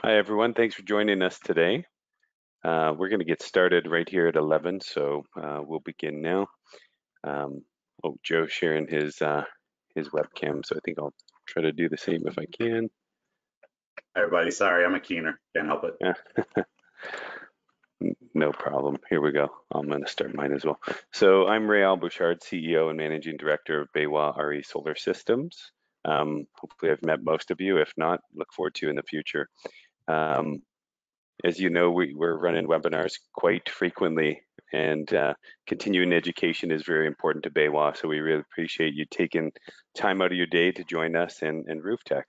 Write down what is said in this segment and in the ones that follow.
Hi, everyone. Thanks for joining us today. We're going to get started right here at 11, so we'll begin now. Joe's sharing his webcam, so I think I'll try to do the same if I can. Hi, everybody. Sorry, I'm a keener. Can't help it. Yeah. No problem. Here we go. I'm going to start mine as well. So I'm Ray Bouchard, CEO and Managing Director of Baywa RE Solar Systems. Hopefully I've met most of you. If not, look forward to in the future. As you know, we're running webinars quite frequently, and continuing education is very important to Baywa, so we really appreciate you taking time out of your day to join us in Roof Tech.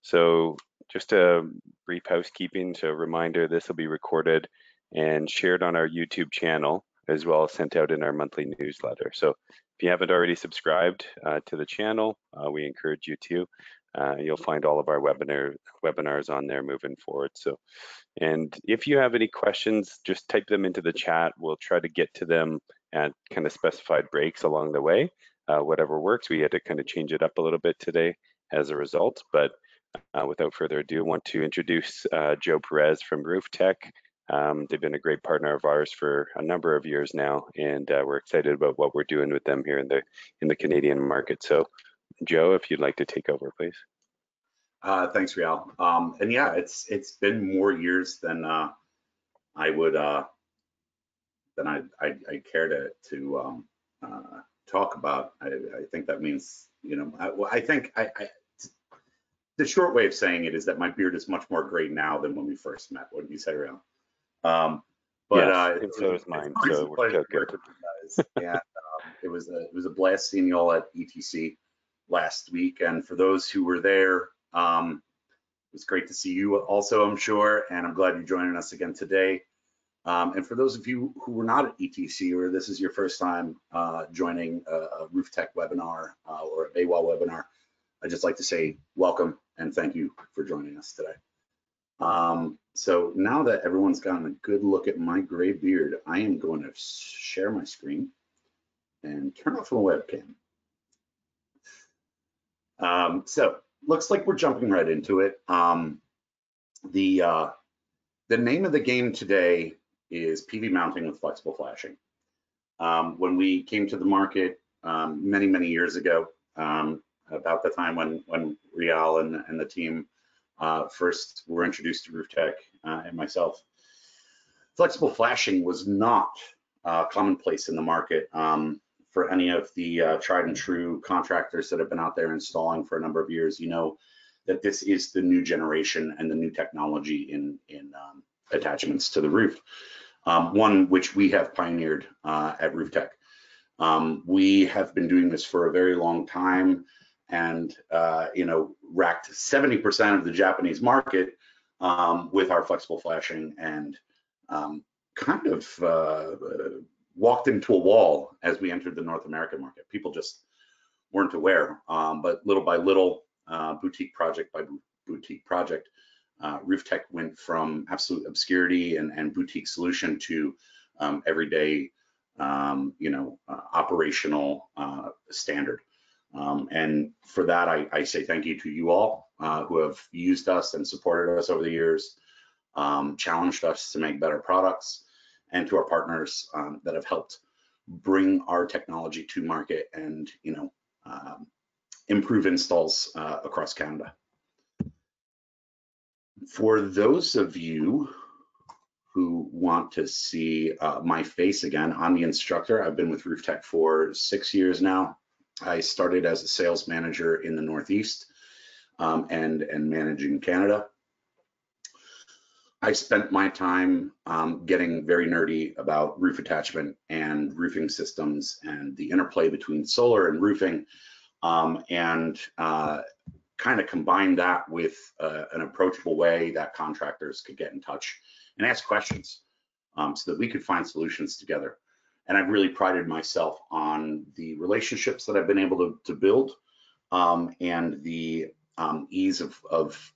So just a brief housekeeping, so a reminder, this will be recorded and shared on our YouTube channel, as well as sent out in our monthly newsletter. So if you haven't already subscribed to the channel, we encourage you to. You'll find all of our webinars on there moving forward. So, and if you have any questions, just type them into the chat. We'll try to get to them at kind of specified breaks along the way. Whatever works. We had to kind of change it up a little bit today as a result. But without further ado, I want to introduce Joe Perez from Roof Tech. They've been a great partner of ours for a number of years now, and we're excited about what we're doing with them here in the Canadian market. So, Joe, if you'd like to take over, please. Thanks, Rial. And yeah, it's been more years than I would than I care to talk about. I think that means, you know, I think the short way of saying it is that my beard is much more gray now than when we first met. What did you say, Rial? Yes, and so is mine. So we're good. Yeah, it was a blast seeing you all at ETC last week, and for those who were there, it was great to see you also, I'm sure, and I'm glad you're joining us again today. And for those of you who were not at ETC, or this is your first time joining a Roof Tech webinar or a Baywa webinar, I'd just like to say welcome and thank you for joining us today. So now that everyone's gotten a good look at my gray beard, I am going to share my screen and turn off the webcam. So looks like we're jumping right into it. The name of the game today is PV mounting with flexible flashing. When we came to the market many years ago, about the time when Rial and the team first were introduced to Roof Tech and myself, flexible flashing was not commonplace in the market. For any of the tried and true contractors that have been out there installing for a number of years, you know that this is the new generation and the new technology in attachments to the roof. One which we have pioneered at Roof Tech. We have been doing this for a very long time, and you know, racked 70% of the Japanese market with our flexible flashing, and kind of walked into a wall as we entered the North American market. People just weren't aware, but little by little, boutique project by boutique project, Roof Tech went from absolute obscurity and boutique solution to everyday, you know, operational standard. And for that, I say thank you to you all who have used us and supported us over the years, challenged us to make better products, and to our partners that have helped bring our technology to market and, you know, improve installs across Canada. For those of you who want to see my face again, I'm the instructor. I've been with Roof Tech for 6 years now. I started as a sales manager in the Northeast and managing Canada. I spent my time getting very nerdy about roof attachment and roofing systems and the interplay between solar and roofing, and kind of combined that with an approachable way that contractors could get in touch and ask questions so that we could find solutions together. And I've really prided myself on the relationships that I've been able to build and the ease of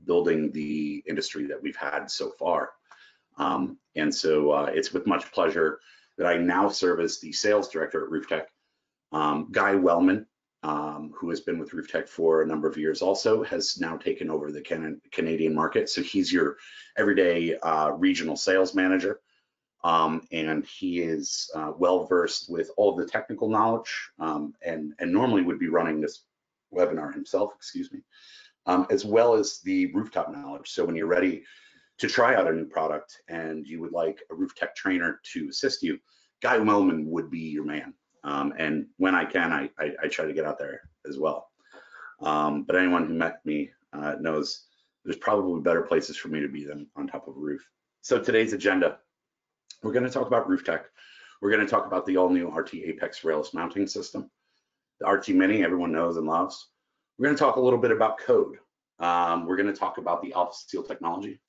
building the industry that we've had so far. And so it's with much pleasure that I now serve as the sales director at Roof Tech. Guy Wellman who has been with Rooftech for a number of years also, has now taken over the Canadian market. So he's your everyday regional sales manager. And he is well versed with all of the technical knowledge, and normally would be running this webinar himself, excuse me, as well as the rooftop knowledge. So when you're ready to try out a new product and you would like a Rooftech trainer to assist you, Guy Wellman would be your man. And when I can, I try to get out there as well. But anyone who met me knows there's probably better places for me to be than on top of a roof. So today's agenda, we're going to talk about Rooftech. We're going to talk about the all-new RT Apex railless mounting system, the RT Mini everyone knows and loves. We're going to talk a little bit about code. We're going to talk about the AlphaSeal Technology,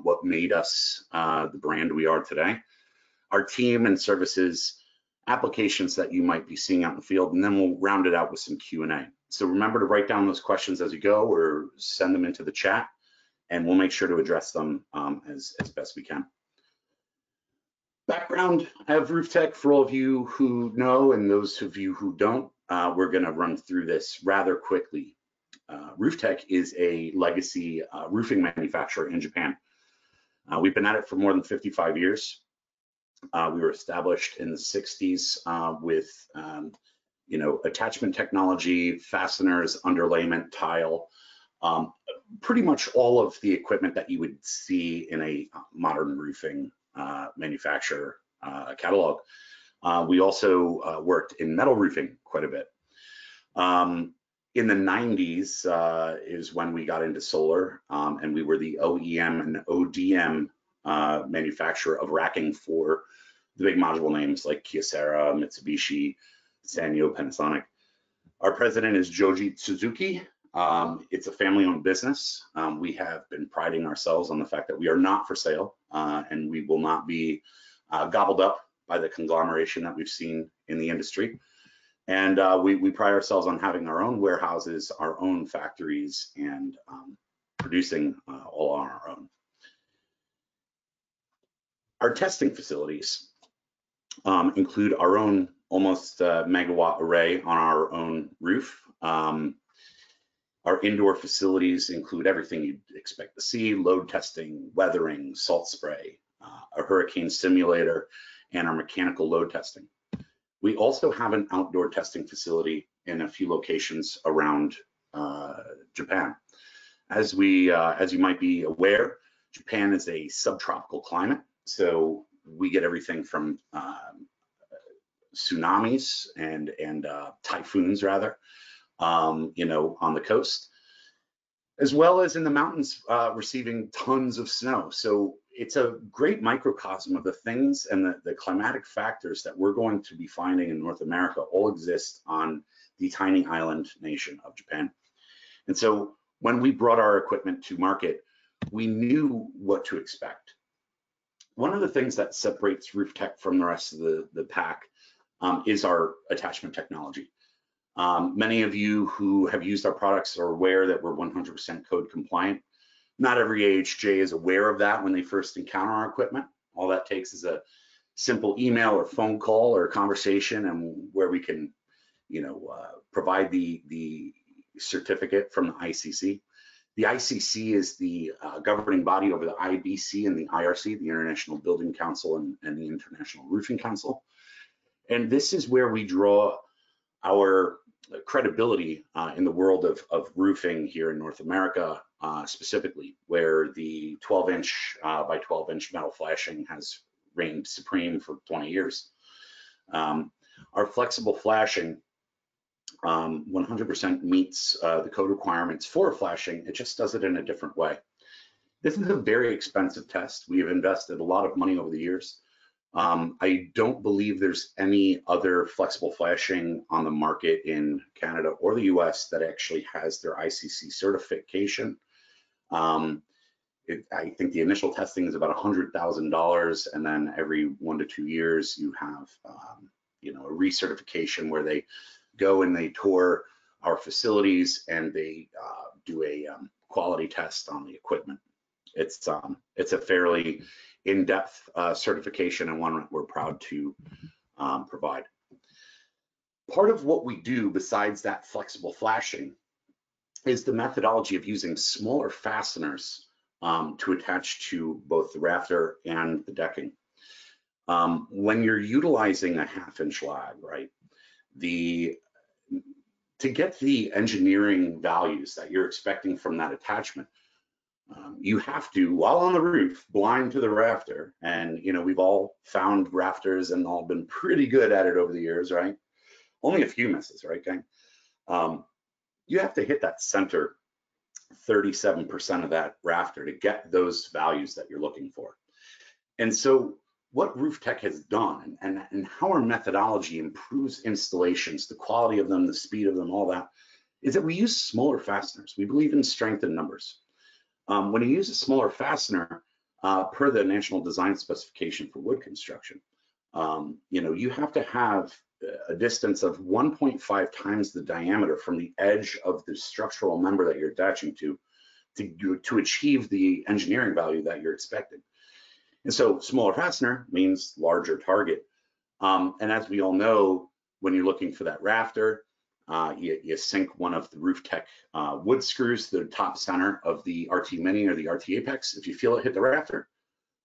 what made us the brand we are today, our team and services, applications that you might be seeing out in the field, and then we'll round it out with some Q&A. So remember to write down those questions as you go or send them into the chat, and we'll make sure to address them as best we can. Background of Rooftech, for all of you who know and those of you who don't, we're going to run through this rather quickly. Rooftech is a legacy roofing manufacturer in Japan. We've been at it for more than 55 years. We were established in the 60s with attachment technology, fasteners, underlayment, tile, pretty much all of the equipment that you would see in a modern roofing manufacturer catalog. We also worked in metal roofing quite a bit. In the 90s is when we got into solar, and we were the OEM and ODM manufacturer of racking for the big module names like Kyocera, Mitsubishi, Sanyo, Panasonic. Our president is Joji Suzuki. It's a family-owned business. We have been priding ourselves on the fact that we are not for sale, and we will not be gobbled up by the conglomeration that we've seen in the industry. And we pride ourselves on having our own warehouses, our own factories, and producing all on our own. Our testing facilities include our own almost megawatt array on our own roof. Our indoor facilities include everything you'd expect to see: load testing, weathering, salt spray, a hurricane simulator, and our mechanical load testing. We also have an outdoor testing facility in a few locations around Japan. As you might be aware, Japan is a subtropical climate, so we get everything from tsunamis and typhoons rather, on the coast, as well as in the mountains, receiving tons of snow. So it's a great microcosm of the things and the climatic factors that we're going to be finding in North America all exist on the tiny island nation of Japan. And so when we brought our equipment to market, we knew what to expect. One of the things that separates Rooftech from the rest of the pack is our attachment technology. Many of you who have used our products are aware that we're 100% code compliant. Not every AHJ is aware of that when they first encounter our equipment. All that takes is a simple email or phone call or conversation, and where we can, provide the certificate from the ICC. The ICC is the governing body over the IBC and the IRC, the International Building Council and the International Roofing Council. And this is where we draw our credibility in the world of roofing here in North America, specifically, where the 12-inch by 12-inch metal flashing has reigned supreme for 20 years. Our flexible flashing 100% meets the code requirements for flashing. It just does it in a different way. This is a very expensive test. We have invested a lot of money over the years. I don't believe there's any other flexible flashing on the market in Canada or the US that actually has their ICC certification. I think the initial testing is about $100,000, and then every 1 to 2 years you have a recertification where they go and they tour our facilities and they do a quality test on the equipment. It's a fairly in-depth certification, and one that we're proud to provide. part of what we do besides that flexible flashing is the methodology of using smaller fasteners to attach to both the rafter and the decking. When you're utilizing a 1/2 inch lag, right, to get the engineering values that you're expecting from that attachment, you have to, while on the roof, blind to the rafter. And, you know, we've all found rafters and all been pretty good at it over the years, right? Only a few misses, right, gang? You have to hit that center 37% of that rafter to get those values that you're looking for. And so what Roof Tech has done and how our methodology improves installations, the quality of them, the speed of them, all that, is that we use smaller fasteners. We believe in strength in numbers. When you use a smaller fastener, per the National Design Specification for wood construction, you know, you have to have a distance of 1.5 times the diameter from the edge of the structural member that you're attaching to achieve the engineering value that you're expecting. And so smaller fastener means larger target. And as we all know, when you're looking for that rafter, you sink one of the Roof Tech wood screws to the top center of the RT Mini or the RT Apex. If you feel it hit the rafter,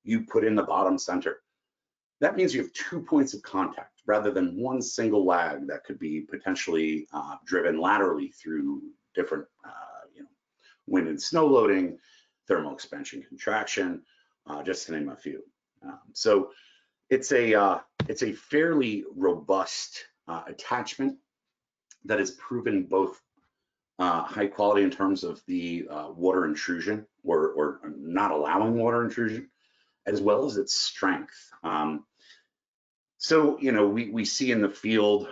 you put in the bottom center. That means you have 2 points of contact rather than one single lag that could be potentially driven laterally through different you know, wind and snow loading, thermal expansion contraction, just to name a few. So it's a fairly robust attachment that is proven both high quality in terms of the water intrusion or not allowing water intrusion, as well as its strength. So, you know, we see in the field,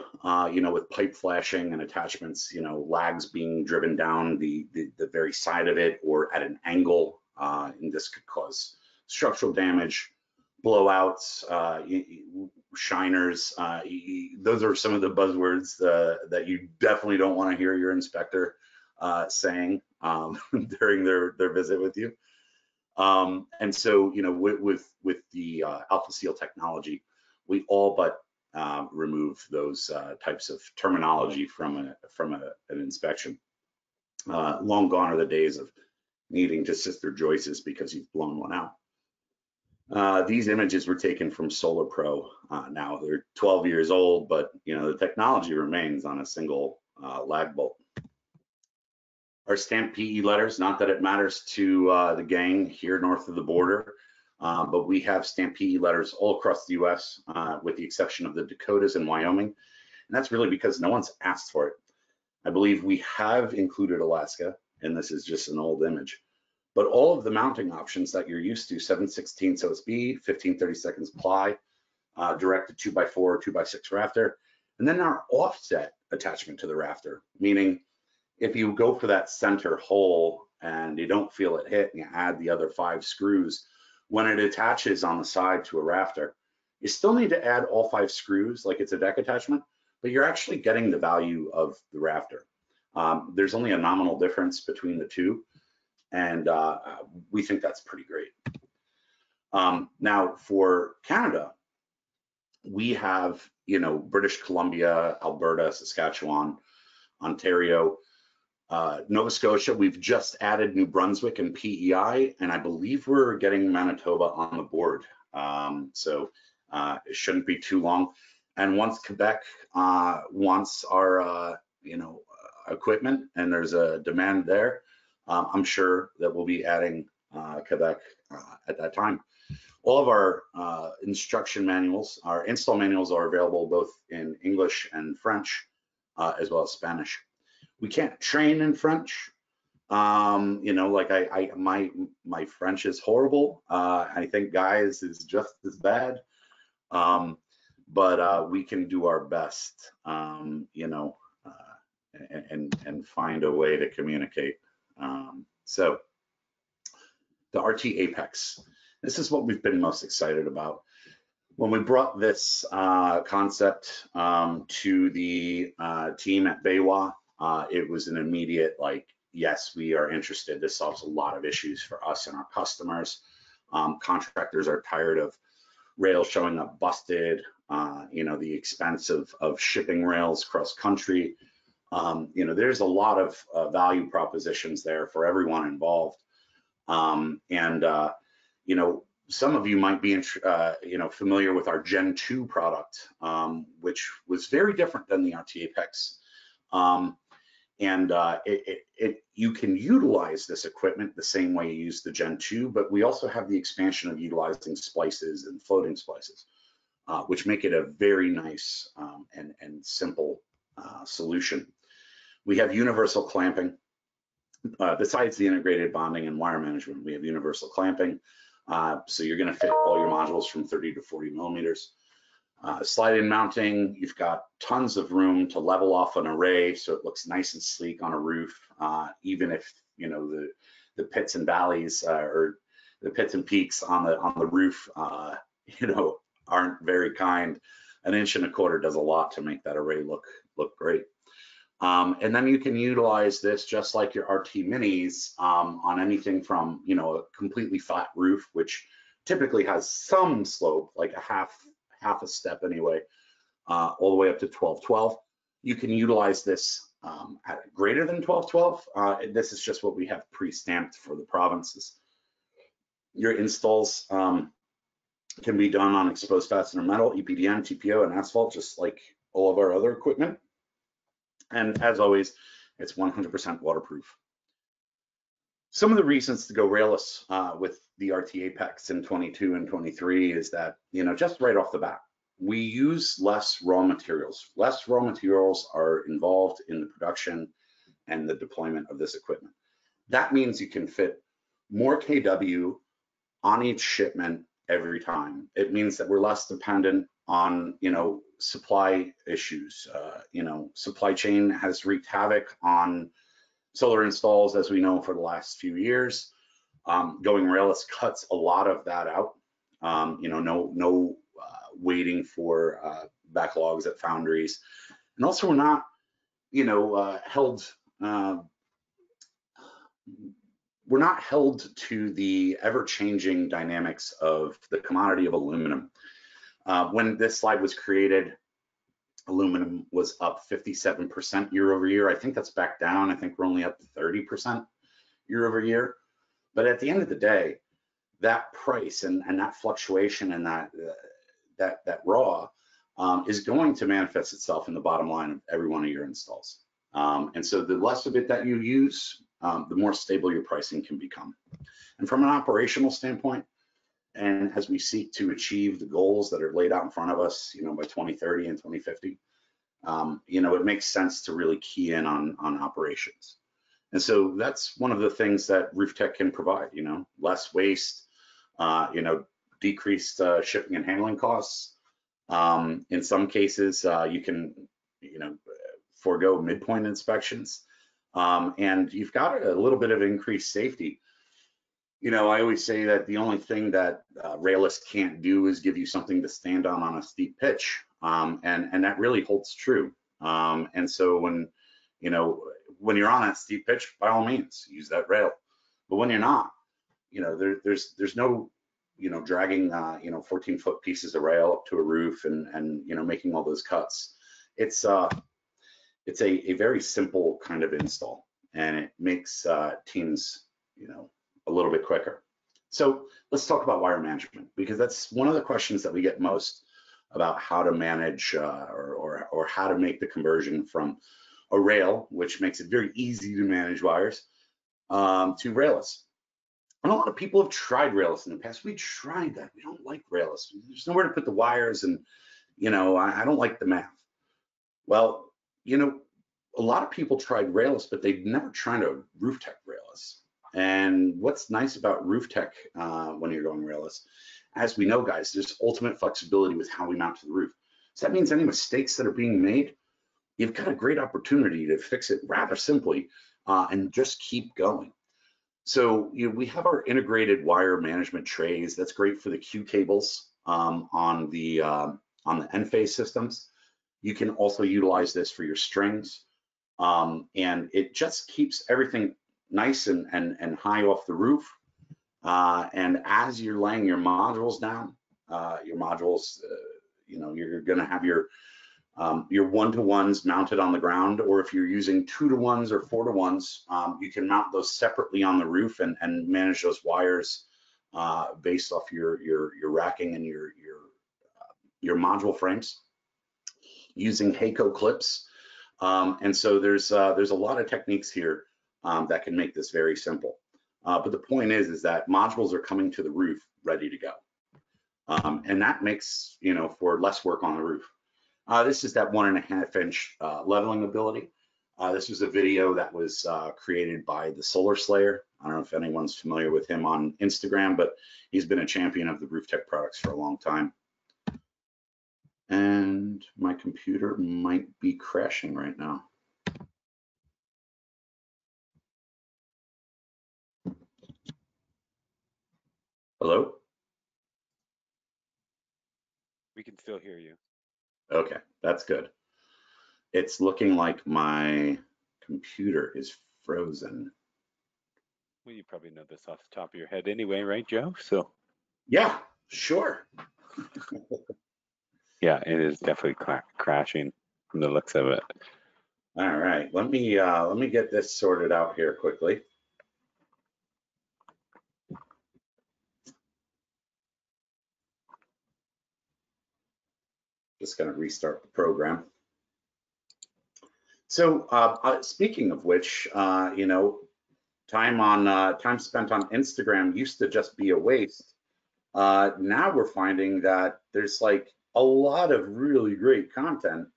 you know, with pipe flashing and attachments, you know, lags being driven down the very side of it or at an angle, and this could cause structural damage, blowouts, shiners. Those are some of the buzzwords that you definitely don't want to hear your inspector saying during their visit with you. And so, you know, with the AlphaSeal technology, we all but remove those types of terminology from an inspection. Long gone are the days of needing to sister joists because you've blown one out. These images were taken from Solar Pro. Now they're 12 years old, but you know the technology remains on a single lag bolt. Our stamped PE letters, not that it matters to the gang here north of the border, but we have stamped PE letters all across the US with the exception of the Dakotas and Wyoming. And that's really because no one's asked for it. I believe we have included Alaska, and this is just an old image. But all of the mounting options that you're used to, 7/16 OSB, 15/32 ply, directed 2x4 or 2x6 rafter, and then our offset attachment to the rafter, meaning if you go for that center hole and you don't feel it hit and you add the other 5 screws, when it attaches on the side to a rafter, you still need to add all 5 screws like it's a deck attachment, but you're actually getting the value of the rafter. There's only a nominal difference between the two, and we think that's pretty great. Now for Canada, we have, you know, British Columbia, Alberta, Saskatchewan, Ontario, Nova Scotia. We've just added New Brunswick and PEI, and I believe we're getting Manitoba on the board. So it shouldn't be too long. And once Quebec wants our, you know, equipment and there's a demand there, I'm sure that we'll be adding Quebec at that time. All of our instruction manuals, our install manuals are available both in English and French, as well as Spanish. We can't train in French. You know, like my French is horrible. I think Guy's is just as bad. But we can do our best, you know, and find a way to communicate. So the RT Apex, this is what we've been most excited about. When we brought this concept to the team at BayWa, it was an immediate, like, yes, we are interested. This solves a lot of issues for us and our customers. Contractors are tired of rails showing up busted, the expense of shipping rails cross country. There's a lot of value propositions there for everyone involved. Some of you might be, familiar with our Gen 2 product, which was very different than the RT Apex. You can utilize this equipment the same way you use the Gen 2, but we also have the expansion of utilizing splices and floating splices, which make it a very nice and simple solution. We have universal clamping. Besides the integrated bonding and wire management, we have universal clamping. So you're going to fit all your modules from 30 to 40 millimeters. Slide-in mounting, you've got tons of room to level off an array so it looks nice and sleek on a roof, even if the pits and valleys or the pits and peaks on the roof aren't very kind. 1.25 inches does a lot to make that array look great. And then you can utilize this just like your RT Minis on anything from a completely flat roof, which typically has some slope, like a half a step anyway, all the way up to 1212. You can utilize this at greater than 1212. This is just what we have pre-stamped for the provinces. Your installs can be done on exposed fastener metal, EPDM, TPO, and asphalt, just like all of our other equipment. And as always, it's 100% waterproof. Some of the reasons to go railless with the RT Apex in 22 and 23 is that, just right off the bat, we use less raw materials. Less raw materials are involved in the production and the deployment of this equipment. That means you can fit more kW on each shipment every time. It means that we're less dependent on, supply issues. Supply chain has wreaked havoc on solar installs, as we know, for the last few years. Going railless cuts a lot of that out. No waiting for backlogs at foundries, and also we're not, we're not held to the ever-changing dynamics of the commodity of aluminum. When this slide was created, aluminum was up 57% year over year. I think that's back down. I think we're only up 30% year over year. But at the end of the day, that price and that fluctuation and that raw is going to manifest itself in the bottom line of every one of your installs. And so the less of it that you use, the more stable your pricing can become. And from an operational standpoint, and as we seek to achieve the goals that are laid out in front of us, by 2030 and 2050, it makes sense to really key in on operations. And so that's one of the things that RoofTech can provide, less waste, decreased shipping and handling costs. In some cases, you can, forego midpoint inspections, and you've got a little bit of increased safety. I always say that the only thing that railless can't do is give you something to stand on a steep pitch, and that really holds true. And so when you're on that steep pitch, by all means, use that rail. But when you're not, there's no, dragging 14-foot pieces of rail up to a roof and making all those cuts. It's a very simple kind of install, and it makes teams, a little bit quicker. So let's talk about wire management, because that's one of the questions that we get most about how to manage or how to make the conversion from a rail, which makes it very easy to manage wires, to railless. And a lot of people have tried railless in the past. We tried that. We don't like railless. There's nowhere to put the wires, and I don't like the math. Well, a lot of people tried railless, but they've never tried a RoofTech railless. And what's nice about RoofTech when you're going railless, as we know, guys, there's ultimate flexibility with how we mount to the roof. So that means any mistakes that are being made, you've got a great opportunity to fix it rather simply and just keep going. So we have our integrated wire management trays. That's great for the Q cables on the end phase systems. You can also utilize this for your strings, and it just keeps everything nice and high off the roof. And as you're laying your modules down, your modules. You know, you're going to have your 1-to-1s mounted on the ground, or if you're using 2-to-1s or 4-to-1s, you can mount those separately on the roof and manage those wires based off your racking and your module frames using Heiko clips. And so there's a lot of techniques here that can make this very simple. But the point is that modules are coming to the roof ready to go. And that makes, you know, for less work on the roof. This is that 1.5-inch leveling ability. This was a video that was created by the Solar Slayer. I don't know if anyone's familiar with him on Instagram, but he's been a champion of the roof tech products for a long time. And my computer might be crashing right now. Hello? We can still hear you. Okay, that's good. It's looking like my computer is frozen. Well, you probably know this off the top of your head anyway, right, Joe? So yeah, sure. yeah, it is definitely crashing from the looks of it. All right, let me get this sorted out here quickly. Just going to restart the program. So speaking of which, you know, time spent on Instagram used to just be a waste. Now we're finding that there's like a lot of really great content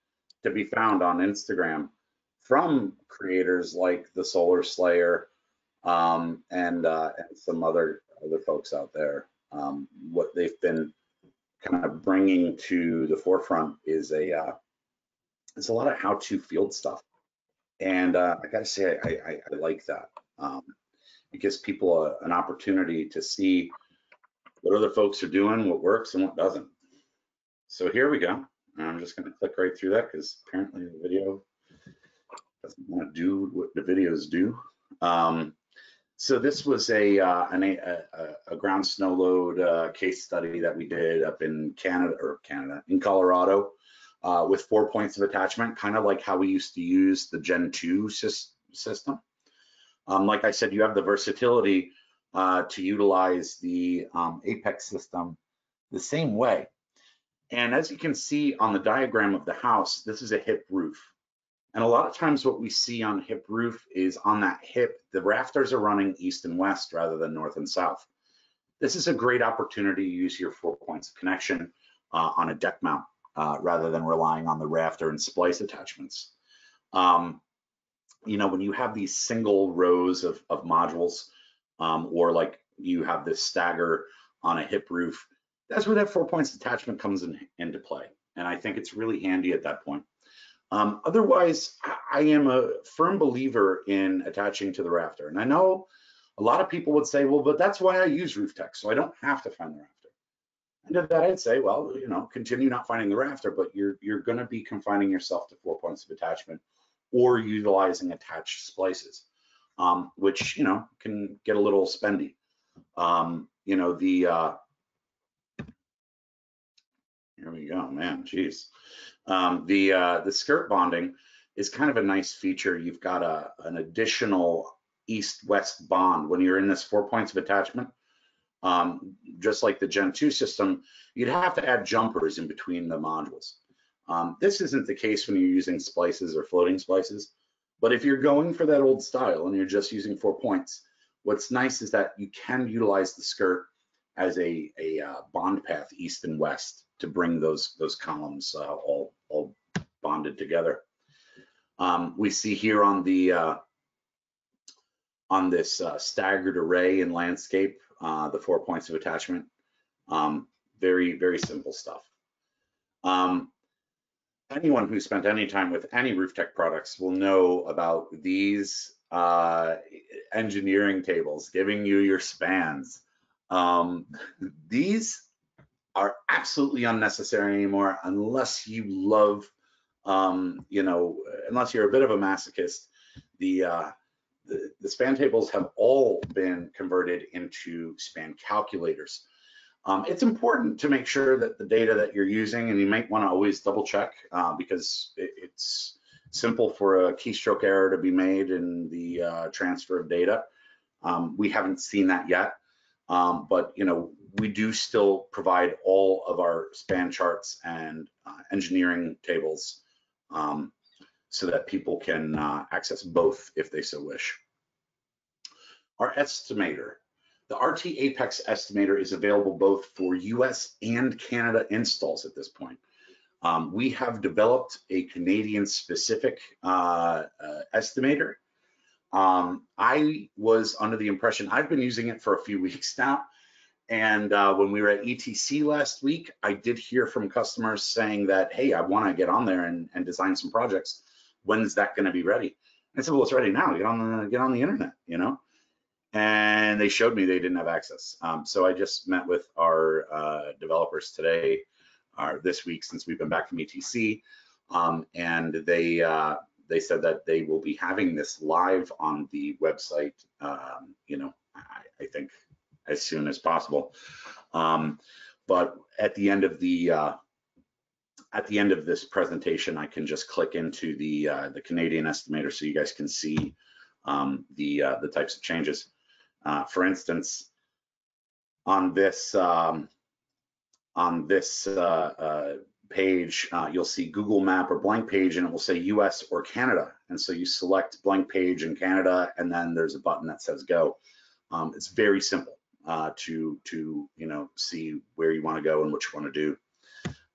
to be found on Instagram from creators like the Solar Slayer and some other folks out there. What they've been kind of bringing to the forefront is it's a lot of how-to field stuff, and I got to say I like that. It gives people an opportunity to see what other folks are doing, what works and what doesn't. So here we go. I'm just going to click right through that because apparently the video doesn't want to do what the videos do. So this was a ground snow load case study that we did up in in Colorado with 4 points of attachment, kind of like how we used to use the Gen 2 system. Like I said, you have the versatility to utilize the Apex system the same way. And as you can see on the diagram of the house, this is a hip roof. And a lot of times what we see on hip roof is on that hip, the rafters are running east and west rather than north and south. This is a great opportunity to use your 4 points of connection on a deck mount rather than relying on the rafter and splice attachments. You know, when you have these single rows of modules, or like you have this stagger on a hip roof, that's where that 4 points attachment comes into play. And I think it's really handy at that point. Otherwise, I am a firm believer in attaching to the rafter. And I know a lot of people would say, well, but that's why I use roof tech, so I don't have to find the rafter. And to that I'd say, well, you know, continue not finding the rafter, but you're going to be confining yourself to 4 points of attachment or utilizing attached splices, which, you know, can get a little spendy. You know, here we go, man, geez. The skirt bonding is kind of a nice feature. You've got an additional east-west bond when you're in this 4 points of attachment. Just like the Gen 2 system, you'd have to add jumpers in between the modules. This isn't the case when you're using splices or floating splices, but if you're going for that old style and you're just using 4 points, what's nice is that you can utilize the skirt as a bond path east and west to bring those columns all bonded together. We see here on the this staggered array in landscape, the 4 points of attachment. Very, very simple stuff. Anyone who spent any time with any roof tech products will know about these engineering tables giving you your spans. These are absolutely unnecessary anymore unless you love, you know, unless you're a bit of a masochist. The span tables have all been converted into span calculators. It's important to make sure that the data that you're using, and you might want to always double check because it's simple for a keystroke error to be made in the transfer of data. We haven't seen that yet, but we do still provide all of our span charts and engineering tables so that people can access both if they so wish. Our estimator. The RT Apex estimator is available both for US and Canada installs at this point. We have developed a Canadian specific estimator. I was under the impression, I've been using it for a few weeks now, and when we were at ETC last week, I did hear from customers saying that, hey, I want to get on there and design some projects. When's that going to be ready? And I said, well, it's ready now. Get on the internet, And they showed me they didn't have access. So I just met with our developers today, this week, since we've been back from ETC, and they said that they will be having this live on the website, I think as soon as possible. But at the end of this presentation, I can just click into the Canadian estimator so you guys can see the types of changes. For instance, on this page, you'll see Google Map or blank page, and it will say US or Canada. And so you select blank page in Canada, and then there's a button that says go. It's very simple to see where you want to go and what you want to do.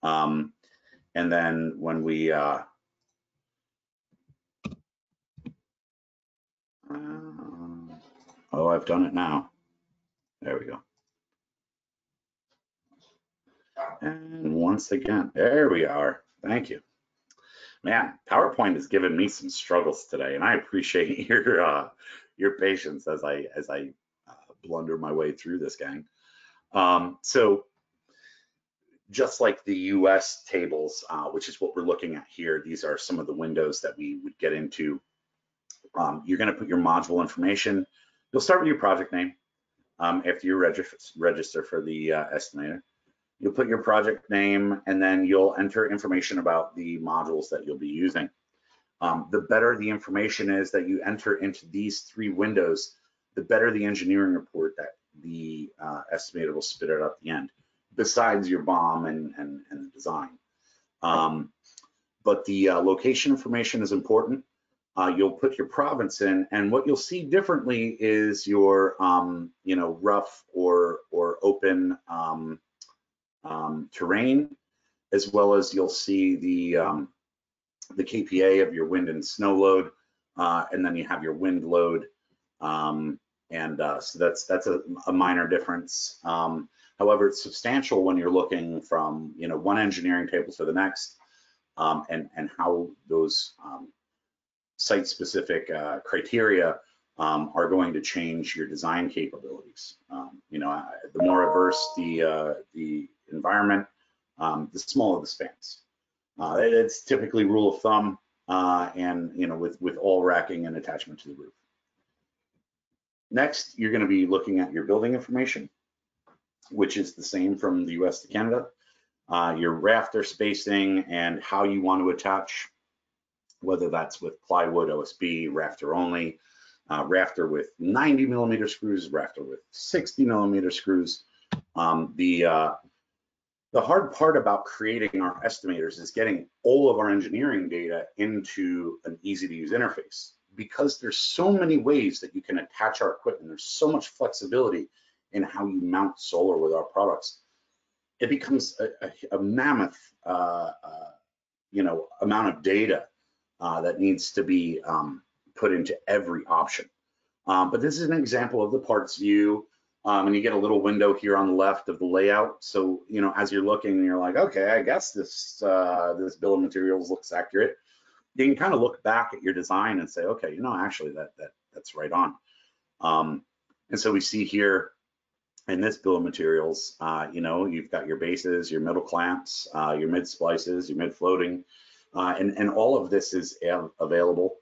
And then when we oh, I've done it now. There we go. And once again, there we are. Thank you. Man, PowerPoint has given me some struggles today, and I appreciate your patience as I blunder my way through this, gang. So just like the US tables, which is what we're looking at here, these are some of the windows that we would get into. You're going to put your module information. You'll start with your project name after you register for the estimator. You'll put your project name, and then you'll enter information about the modules that you'll be using. The better the information is that you enter into these three windows, the better the engineering report that the estimator will spit out at the end, besides your BOM and the design. But the location information is important. You'll put your province in, and what you'll see differently is your rough or open terrain, as well as you'll see the KPA of your wind and snow load, and then you have your wind load, so that's a minor difference. However, it's substantial when you're looking from one engineering table to the next, and how those site-specific criteria are going to change your design capabilities. The more averse the environment, the smaller the spans. It's typically rule of thumb, and with all racking and attachment to the roof. Next, you're going to be looking at your building information, which is the same from the US to Canada. Your rafter spacing and how you want to attach, whether that's with plywood, OSB, rafter only, rafter with 90 millimeter screws, rafter with 60 millimeter screws. The hard part about creating our estimators is getting all of our engineering data into an easy to use interface, because there's so many ways that you can attach our equipment. There's so much flexibility in how you mount solar with our products. It becomes a mammoth, amount of data that needs to be put into every option. But this is an example of the parts view, and you get a little window here on the left of the layout. So as you're looking, you're like, okay, I guess this bill of materials looks accurate. You can kind of look back at your design and say, okay, actually that's right on. And so we see here in this bill of materials, you've got your bases, your middle clamps, your mid splices, your mid floating, and all of this is available.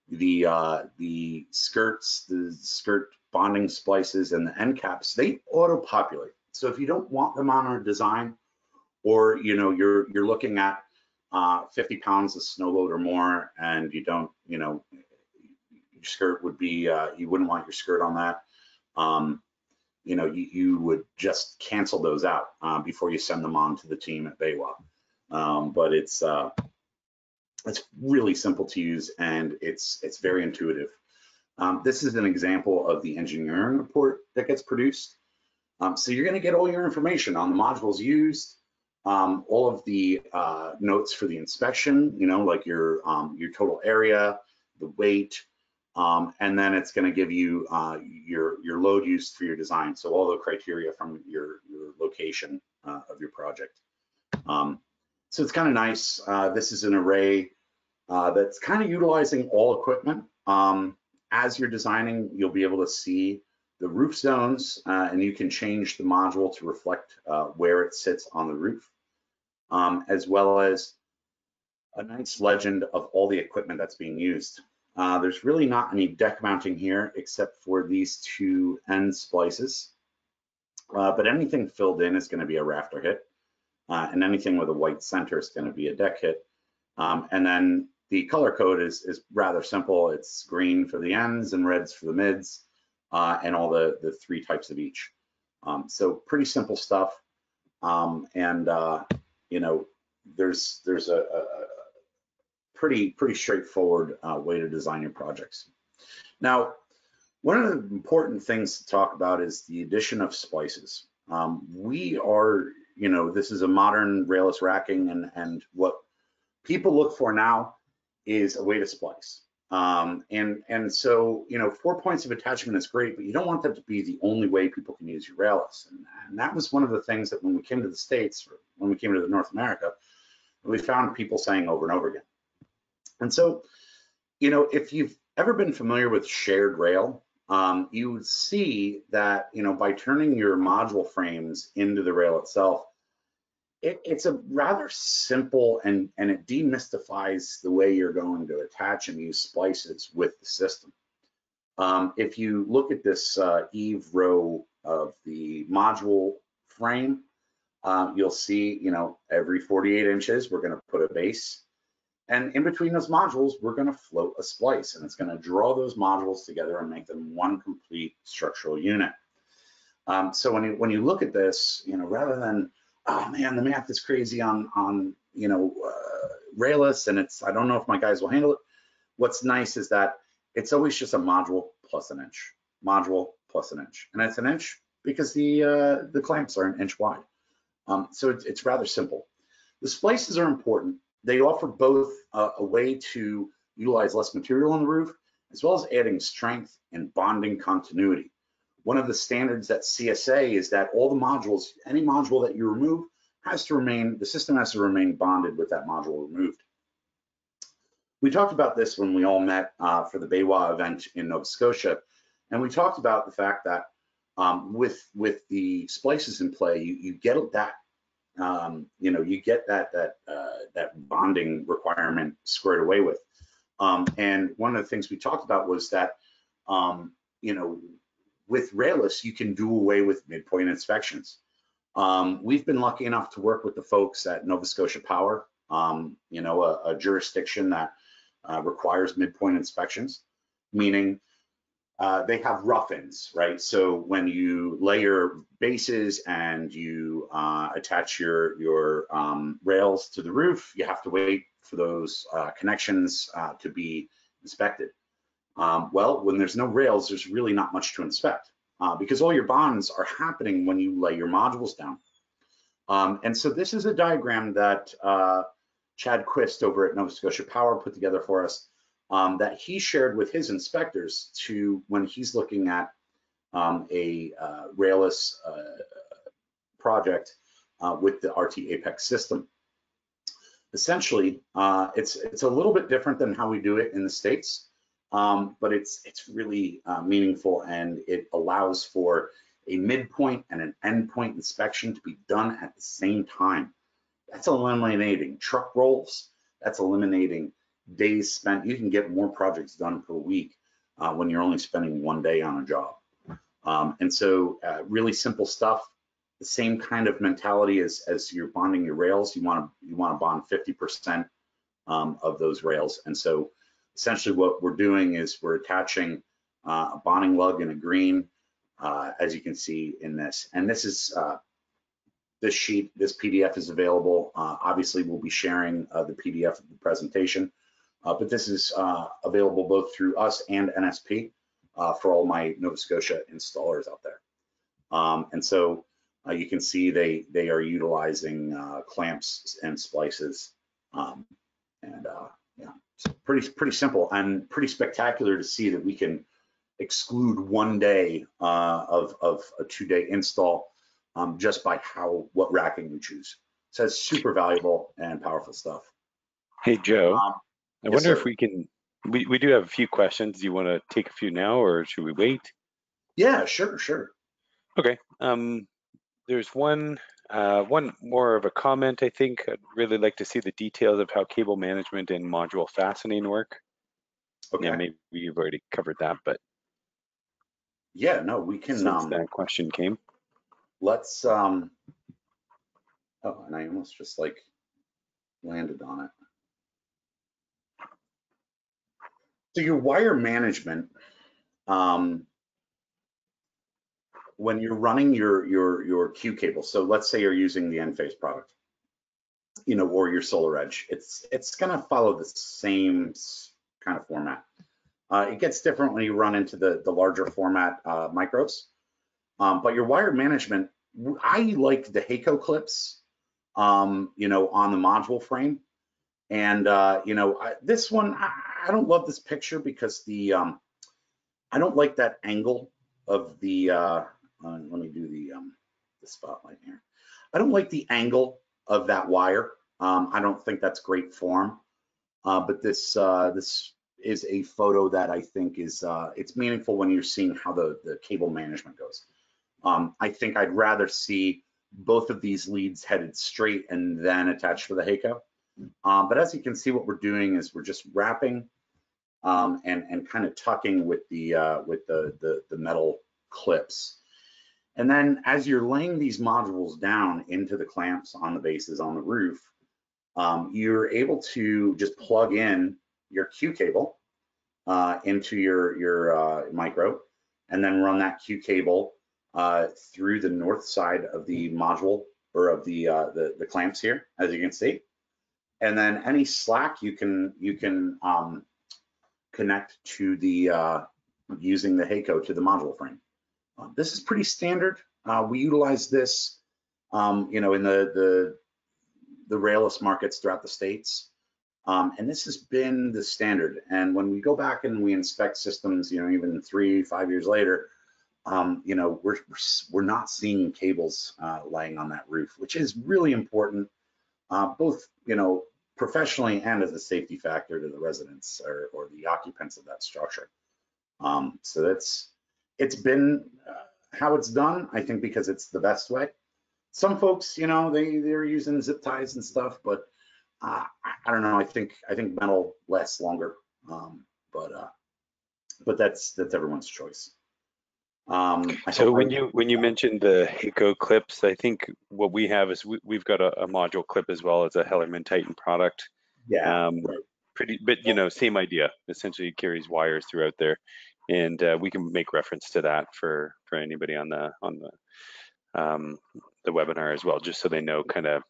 The skirts, the skirt bonding splices, and the end caps, they auto-populate. So if you don't want them on a design, or you're looking at 50 pounds of snow load or more, and you don't, your skirt would be, you wouldn't want your skirt on that. You would just cancel those out before you send them on to the team at BayWa. But it's really simple to use, and it's very intuitive. This is an example of the engineering report that gets produced. So you're going to get all your information on the modules used, all of the notes for the inspection, like your total area, the weight, and then it's going to give you your load used for your design. So all the criteria from your location of your project. So it's kind of nice. This is an array that's kind of utilizing all equipment. As you're designing, you'll be able to see the roof zones, and you can change the module to reflect where it sits on the roof, as well as a nice legend of all the equipment that's being used. There's really not any deck mounting here except for these two end splices, but anything filled in is going to be a rafter hit, and anything with a white center is going to be a deck hit. And then the color code is rather simple. It's green for the ends and reds for the mids, and all the three types of each. So pretty simple stuff. There's a pretty straightforward way to design your projects. Now, one of the important things to talk about is the addition of splices. We are, this is a modern railless racking, and what people look for now is a way to splice. And so, 4 points of attachment is great, but you don't want that to be the only way people can use your railless. And that was one of the things that when we came to the States, or when we came to North America, we found people saying over and over again. And so, if you've ever been familiar with shared rail, you would see that, by turning your module frames into the rail itself, it's a rather simple, and it demystifies the way you're going to attach and use splices with the system. If you look at this eave row of the module frame, you'll see, every 48 inches, we're going to put a base. And in between those modules, we're going to float a splice, and it's going to draw those modules together and make them one complete structural unit. So when you look at this, rather than, oh man, the math is crazy on railless, and I don't know if my guys will handle it. What's nice is that it's always just a module plus an inch, module plus an inch, and it's an inch because the clamps are an inch wide. So it's rather simple. The splices are important. They offer both a way to utilize less material on the roof, as well as adding strength and bonding continuity. One of the standards at CSA is that all the modules, any module that you remove, the system has to remain bonded with that module removed. We talked about this when we all met for the BayWa event in Nova Scotia, and we talked about the fact that with the splices in play, you get that that bonding requirement squared away with. And one of the things we talked about was that with railless, you can do away with midpoint inspections. We've been lucky enough to work with the folks at Nova Scotia Power, a jurisdiction that requires midpoint inspections, meaning they have rough-ins, right? So when you lay your bases and you attach your rails to the roof, you have to wait for those connections to be inspected. Well, when there's no rails, there's really not much to inspect because all your bonds are happening when you lay your modules down. And so this is a diagram that Chad Quist over at Nova Scotia Power put together for us that he shared with his inspectors when he's looking at a railless project with the RT Apex system. Essentially, it's a little bit different than how we do it in the States. But it's really meaningful, and it allows for a midpoint and an endpoint inspection to be done at the same time. That's eliminating truck rolls. That's eliminating days spent. You can get more projects done per week when you're only spending 1 day on a job. And so really simple stuff. the same kind of mentality as you're bonding your rails. You want to bond 50% of those rails. And so essentially what we're doing is we're attaching a bonding lug and a green, as you can see in this. And this is this sheet, this PDF is available. Obviously, we'll be sharing the PDF of the presentation, but this is available both through us and NSP for all my Nova Scotia installers out there. And so you can see they are utilizing clamps and splices, yeah, it's pretty simple and pretty spectacular to see that we can exclude 1 day of a 2-day install just by what racking we choose. So it's super valuable and powerful stuff. Hey, Joe, I yes, wonder sir. if we can, we do have a few questions. Do you want to take a few now or should we wait? Yeah, sure. Okay. There's one more of a comment, I think. I'd really like to see the details of how cable management and module fastening work. Okay. Yeah, maybe you've already covered that, but yeah, no, we can. Since that question came, let's. Oh, and I almost just like landed on it. So your wire management, when you're running your Q cable, so let's say you're using the Enphase product, or your Solar Edge, it's gonna follow the same kind of format. It gets different when you run into the larger format micros, but your wire management, I like the Heiko clips, on the module frame, and this one, I don't love this picture because I don't like that angle of the. Let me do the spotlight here. I don't like the angle of that wire. I don't think that's great form. But this is a photo that I think is it's meaningful when you're seeing how the cable management goes. I think I'd rather see both of these leads headed straight and then attached to the Heiko. But as you can see, what we're doing is we're just wrapping and kind of tucking with the metal clips. And then as you're laying these modules down into the clamps on the bases on the roof, you're able to just plug in your Q cable into your micro, and then run that Q cable through the north side of the module or of the clamps here, as you can see. And then any slack you can connect to the using the Heiko to the module frame. This is pretty standard. We utilize this, in the railless markets throughout the states, and this has been the standard. And when we go back and we inspect systems, even 3-5 years later, we're not seeing cables laying on that roof, which is really important, both professionally and as a safety factor to the residents or the occupants of that structure. So it's been how it's done, I think, because it's the best way. Some folks, they're using zip ties and stuff, but I don't know. I think metal lasts longer, but that's everyone's choice. So when you mentioned the Heiko clips, I think what we have is we've got a module clip as well as a Hellerman Titan product. Yeah. Pretty, but same idea. Essentially, it carries wires throughout there, and we can make reference to that for anybody on the webinar as well, just so they know, kind of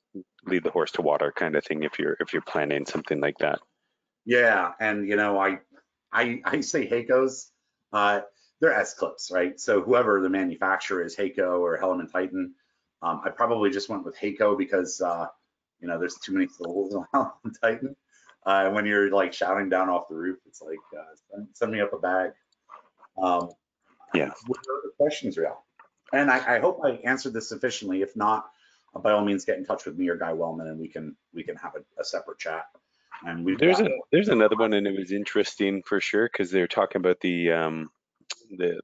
lead the horse to water kind of thing if you're planning something like that. Yeah, and I say Heikos, they're S clips, right? So whoever the manufacturer is, Heiko or Hellerman Titan, I probably just went with Heiko because there's too many syllables on Hellerman Titan. When you're like shouting down off the roof, it's like send me up a bag. Yeah. What are the questions, Real? And I hope I answered this sufficiently. If not, by all means, get in touch with me or Guy Wellman, and we can have a separate chat. And there's another one, and it was interesting for sure because they're talking about the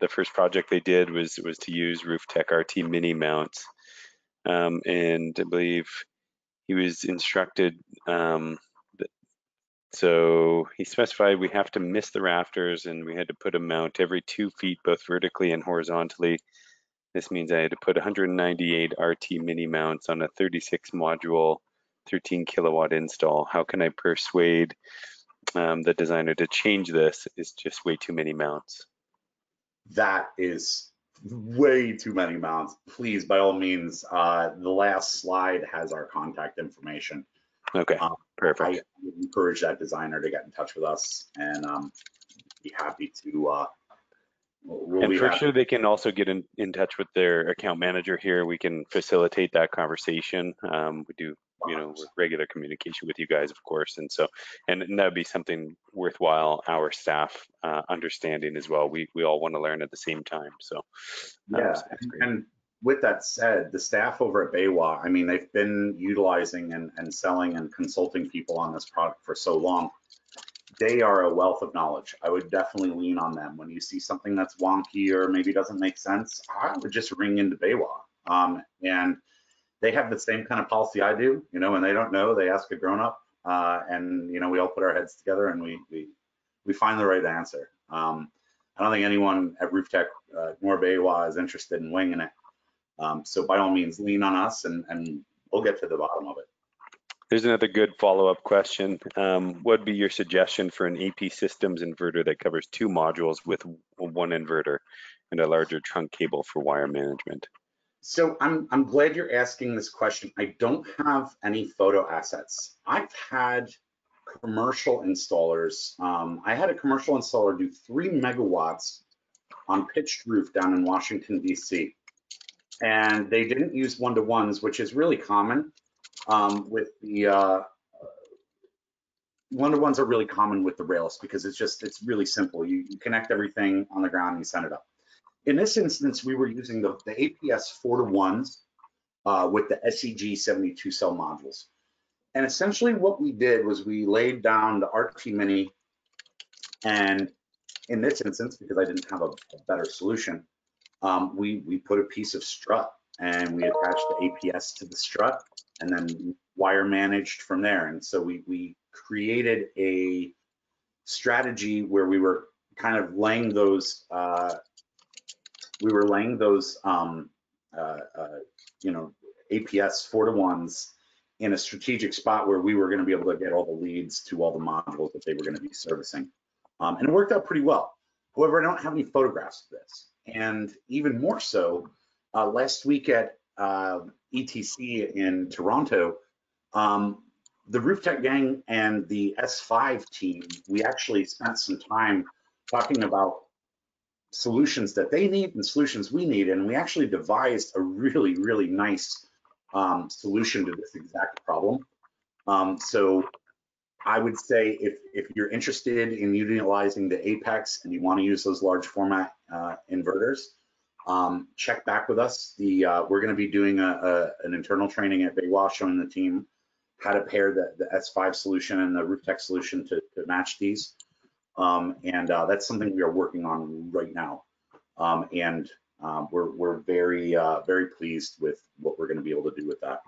first project they did was to use RoofTech RT mini mounts, and I believe he was instructed. So he specified we have to miss the rafters, and we had to put a mount every 2 feet, both vertically and horizontally. This means I had to put 198 RT mini mounts on a 36 module, 13 kilowatt install. How can I persuade the designer to change this? It's just way too many mounts. That is way too many mounts. Please, by all means, the last slide has our contact information. Okay, perfect. I would encourage that designer to get in touch with us, and be happy to. And for sure, they can also get in touch with their account manager here. We can facilitate that conversation. We do, regular communication with you guys, of course, and that would be something worthwhile our staff understanding as well. We all want to learn at the same time. So yeah, so that's great. and with that said, the staff over at BayWa, I mean, they've been utilizing and selling and consulting people on this product for so long. They are a wealth of knowledge. I would definitely lean on them. When you see something that's wonky or maybe doesn't make sense, I would just ring into BayWa. And they have the same kind of policy I do, when they don't know, they ask a grown up, and we all put our heads together and we find the right answer. I don't think anyone at RoofTech nor BayWa is interested in winging it. So by all means, lean on us and we'll get to the bottom of it. There's another good follow-up question. What would be your suggestion for an AP Systems inverter that covers 2 modules with one inverter and a larger trunk cable for wire management? So I'm glad you're asking this question. I don't have any photo assets. I've had commercial installers. I had a commercial installer do 3 megawatts on pitched roof down in Washington, D.C. And they didn't use one-to-ones, which is really common. With the one-to-ones are really common with the rails because it's really simple. You connect everything on the ground and you send it up. In this instance, we were using the APS 4-to-1s with the SEG 72 cell modules. And essentially what we did was we laid down the RT Mini, and in this instance, because I didn't have a better solution, we put a piece of strut and we attached the APS to the strut and then wire managed from there. And so we created a strategy where we were kind of laying those APS 4-to-1s in a strategic spot where we were going to be able to get all the leads to all the modules that they were going to be servicing. And it worked out pretty well. However, I don't have any photographs of this. And even more so, last week at ETC in Toronto, the RoofTech gang and the S5 team, we actually spent some time talking about solutions that they need and solutions we need, and we actually devised a really, really nice solution to this exact problem. So I would say if you're interested in utilizing the Apex and you want to use those large format inverters, check back with us. We're going to be doing an internal training at BayWa showing the team how to pair the S5 solution and the RoofTech solution to match these. And that's something we are working on right now. We're very, very pleased with what we're going to be able to do with that.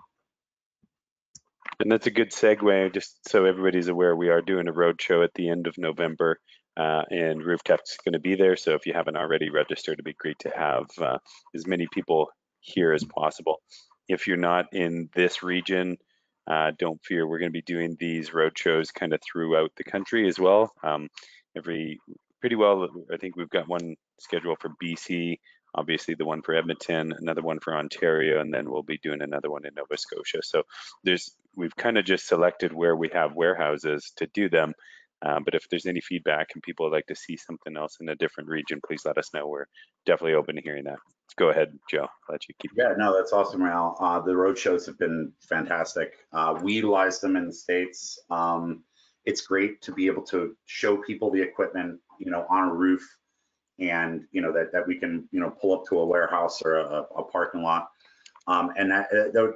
And that's a good segue, just so everybody's aware, we are doing a roadshow at the end of November, and RoofTech's going to be there. So if you haven't already registered, it'd be great to have as many people here as possible. If you're not in this region, don't fear, we're going to be doing these roadshows kind of throughout the country as well. Pretty well, I think we've got one scheduled for BC, obviously the one for Edmonton, another one for Ontario, and then we'll be doing another one in Nova Scotia. So we've kind of just selected where we have warehouses to do them. But if there's any feedback and people would like to see something else in a different region, please let us know. We're definitely open to hearing that. Go ahead, Joe. I'll let you keep. Yeah, no, that's awesome, Al. The road shows have been fantastic. We utilize them in the States. It's great to be able to show people the equipment, on a roof, and that we can pull up to a warehouse or a parking lot, and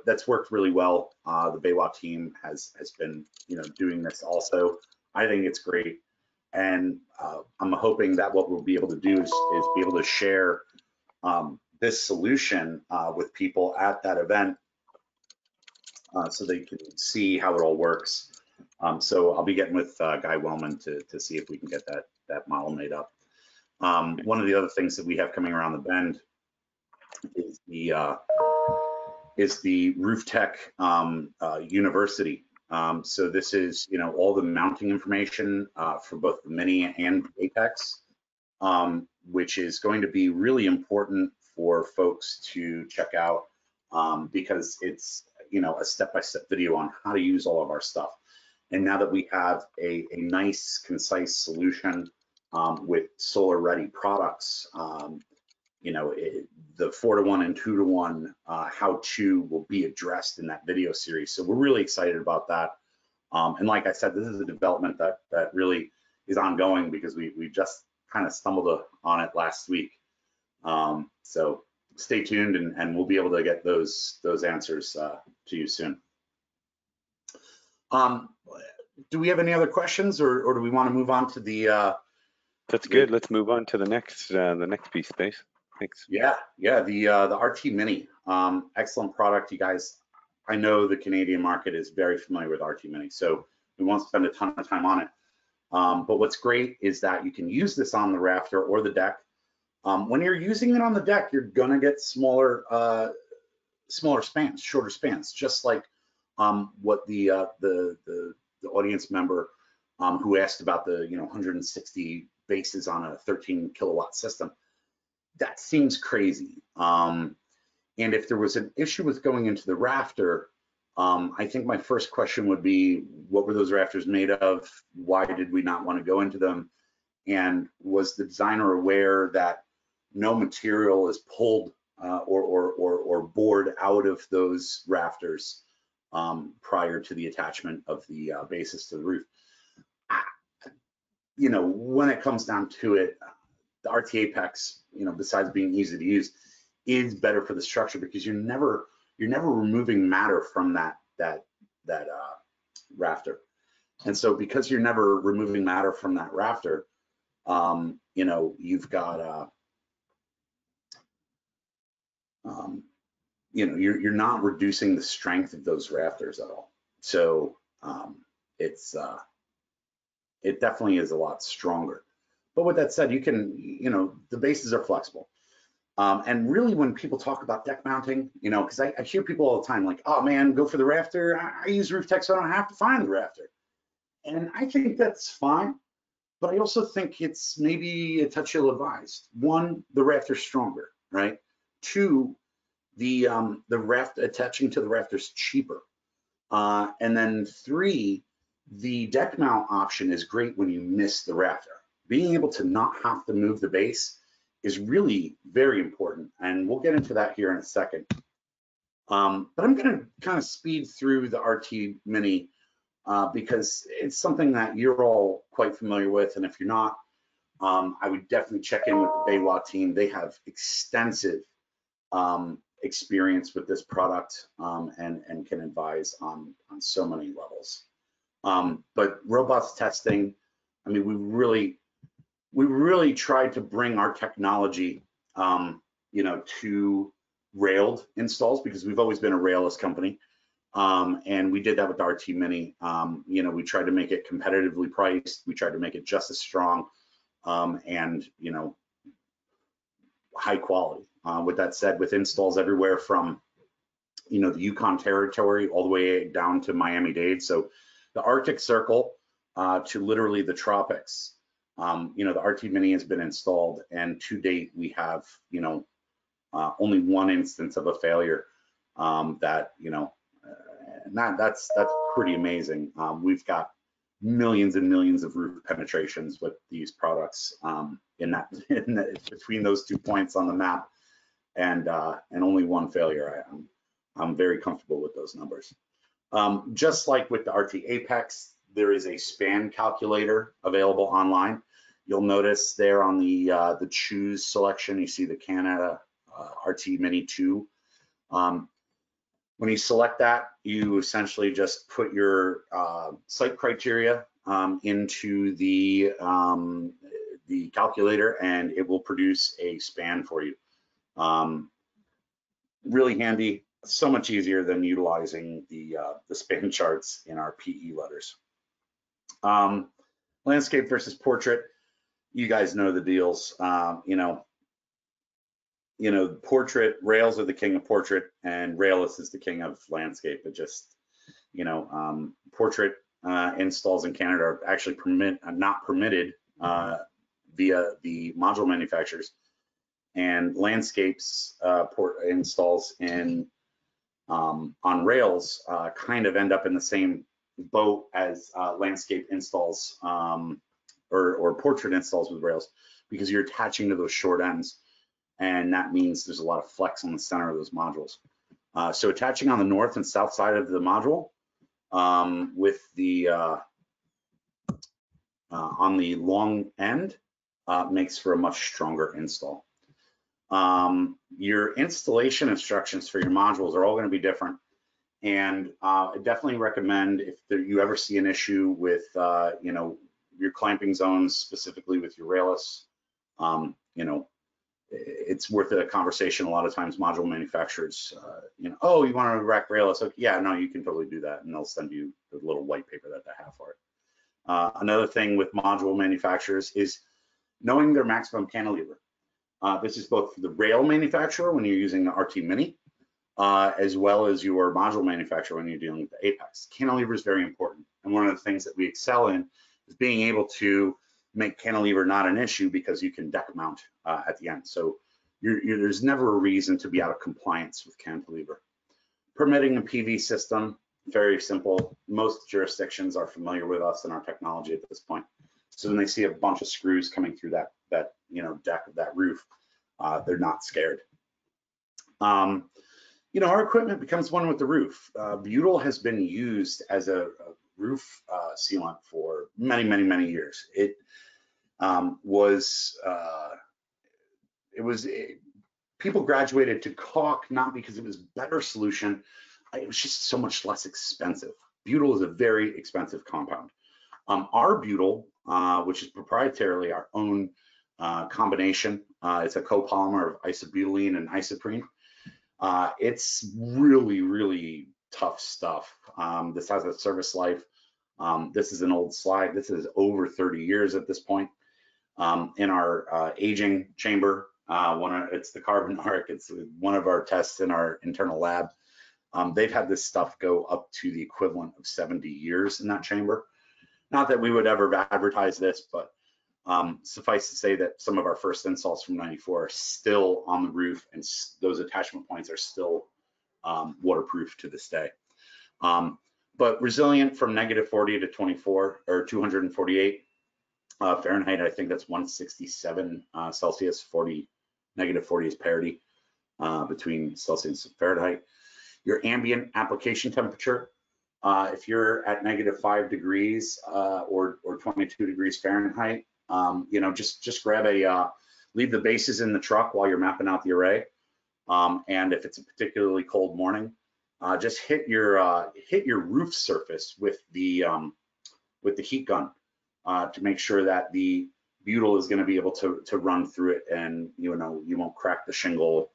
that's worked really well. The BayWa team has been doing this also. I think it's great, and I'm hoping that what we'll be able to do is be able to share this solution with people at that event, so they can see how it all works. So I'll be getting with Guy Wellman to see if we can get that model made up. One of the other things that we have coming around the bend is the Roof Tech University. So this is, all the mounting information for both the Mini and the Apex, which is going to be really important for folks to check out because it's, a step-by-step video on how to use all of our stuff. And now that we have a nice, concise solution with solar-ready products, the 4-to-1 and 2-to-1 how-to will be addressed in that video series. So we're really excited about that. And like I said, this is a development that really is ongoing because we just kind of stumbled on it last week. So stay tuned and we'll be able to get those answers to you soon. Do we have any other questions or do we want to move on to the That's good. Let's move on to the next piece, Space. Thanks. Yeah, the RT Mini, excellent product, you guys. I know the Canadian market is very familiar with RT Mini, so we won't spend a ton of time on it. But what's great is that you can use this on the rafter or the deck. When you're using it on the deck, you're gonna get smaller spans, shorter spans, just like what the audience member who asked about the 160 bases on a 13 kilowatt system. That seems crazy. And if there was an issue with going into the rafter, I think my first question would be, what were those rafters made of? Why did we not want to go into them? And was the designer aware that no material is pulled or bored out of those rafters prior to the attachment of the bases to the roof? When it comes down to it, the RT Apex, besides being easy to use, is better for the structure because you're never removing matter from that rafter. And so because you're never removing matter from that rafter, you've got you're not reducing the strength of those rafters at all. So it definitely is a lot stronger. But with that said, you can, the bases are flexible. And really when people talk about deck mounting, because I hear people all the time like, oh man, go for the rafter. I use Roof Tech so I don't have to find the rafter. And I think that's fine. But I also think it's maybe a touch ill-advised. One, the rafter's stronger, right? Two, the raft attaching to the rafter's cheaper. And then three, the deck mount option is great when you miss the rafter. Being able to not have to move the base is really very important. And we'll get into that here in a second. But I'm going to kind of speed through the RT Mini because it's something that you're all quite familiar with. And if you're not, I would definitely check in with the BayWa team. They have extensive experience with this product and can advise on so many levels. But robots testing, I mean, we really tried to bring our technology, to railed installs because we've always been a railless company. And we did that with the RT Mini. We tried to make it competitively priced. We tried to make it just as strong and, high quality. With that said, with installs everywhere from, the Yukon Territory all the way down to Miami-Dade. So the Arctic Circle to literally the tropics. The RT Mini has been installed, and to date we have, only one instance of a failure. That's pretty amazing. We've got millions and millions of roof penetrations with these products between those 2 points on the map, and only one failure. I'm very comfortable with those numbers. Just like with the RT Apex, there is a span calculator available online. You'll notice there on the choose selection, you see the Canada RT Mini 2. When you select that, you essentially just put your site criteria into the calculator, and it will produce a span for you. Really handy, so much easier than utilizing the span charts in our PE letters. Landscape versus portrait, you guys know the deals. you know, portrait rails are the king of portrait, and railless is the king of landscape. It just, you know, portrait installs in Canada are actually not permitted via the module manufacturers, and landscapes installs in on rails kind of end up in the same boat as landscape installs or portrait installs with rails, because you're attaching to those short ends, and that means there's a lot of flex on the center of those modules. So attaching on the north and south side of the module with the on the long end makes for a much stronger install. Your installation instructions for your modules are all going to be different, and I definitely recommend, if you ever see an issue with you know, your clamping zones, specifically with your railless, you know, it's worth a conversation. A lot of times module manufacturers, you know, oh, you want to rack railless? Okay, yeah, no, you can totally do that, and they'll send you the little white paper that they have for it. Another thing with module manufacturers is knowing their maximum cantilever. This is both for the rail manufacturer when you're using the RT Mini, as well as your module manufacturer when you're dealing with the Apex. Cantilever is very important, and one of the things that we excel in is being able to make cantilever not an issue, because you can deck mount at the end. So there's never a reason to be out of compliance with cantilever. Permitting a PV system, very simple. Most jurisdictions are familiar with us and our technology at this point. So when they see a bunch of screws coming through that you know, deck of that roof, they're not scared. You know, our equipment becomes one with the roof. Butyl has been used as a roof sealant for many years. It people graduated to caulk not because it was a better solution, it was just so much less expensive. Butyl is a very expensive compound. Our butyl, which is proprietarily our own combination, it's a copolymer of isobutylene and isoprene. It's really tough stuff. This has a service life. This is an old slide. This is over 30 years at this point. In our aging chamber, it's the carbon arc. It's one of our tests in our internal lab. They've had this stuff go up to the equivalent of 70 years in that chamber. Not that we would ever advertise this, but suffice to say that some of our first installs from '94 are still on the roof, and those attachment points are still waterproof to this day. But resilient from -40 to 24 or 248 Fahrenheit. I think that's 167 Celsius. -40 is parity between Celsius and Fahrenheit. Your ambient application temperature, if you're at -5 degrees or 22 degrees Fahrenheit, you know, just grab leave the bases in the truck while you're mapping out the array. And if it's a particularly cold morning, just hit your roof surface with the heat gun to make sure that the butyl is going to be able to run through it, and you know, you won't crack the shingle.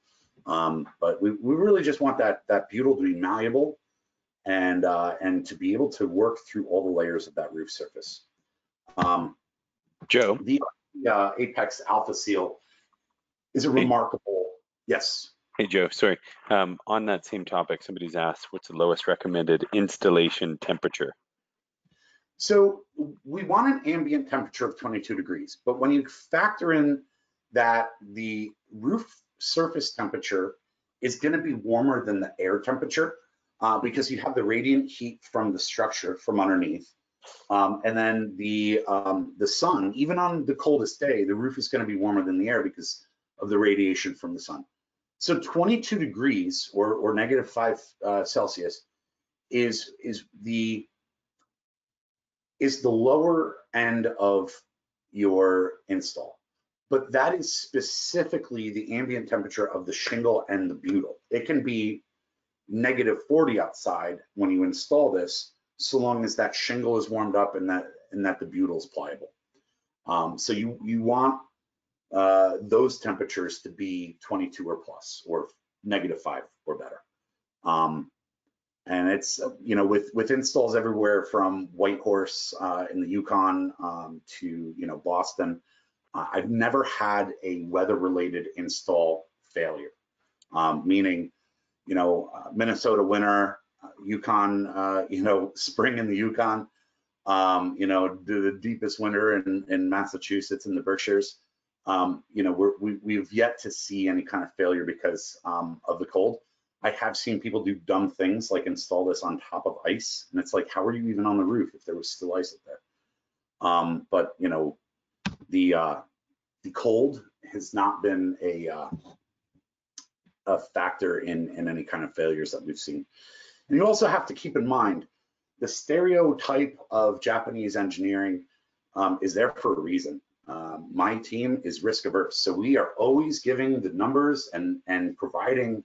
But we really just want that butyl to be malleable and to be able to work through all the layers of that roof surface. Joe, the Apex AlphaSeal is a remarkable. Yes. Hey Joe, sorry. On that same topic, somebody's asked, what's the lowest recommended installation temperature? So we want an ambient temperature of 22 degrees, but when you factor in that the roof surface temperature is going to be warmer than the air temperature, because you have the radiant heat from the structure from underneath, and then the sun, even on the coldest day, the roof is going to be warmer than the air because of the radiation from the sun. So 22 degrees or -5 Celsius is the lower end of your install, but that is specifically the ambient temperature of the shingle and the butyl. It can be -40 outside when you install this, so long as that shingle is warmed up and that the butyl is pliable. So you want those temperatures to be 22 or plus, or -5 or better. And it's, you know, with installs everywhere from Whitehorse in the Yukon to, you know, Boston, I've never had a weather-related install failure, meaning, Minnesota winter, Yukon, spring in the Yukon, the deepest winter in Massachusetts in the Berkshires. We've yet to see any kind of failure because of the cold. I have seen people do dumb things like install this on top of ice, and it's like, how are you even on the roof if there was still ice up there? But the cold has not been a factor in any kind of failures that we've seen. And you also have to keep in mind the stereotype of Japanese engineering is there for a reason. My team is risk averse, so we are always giving the numbers and providing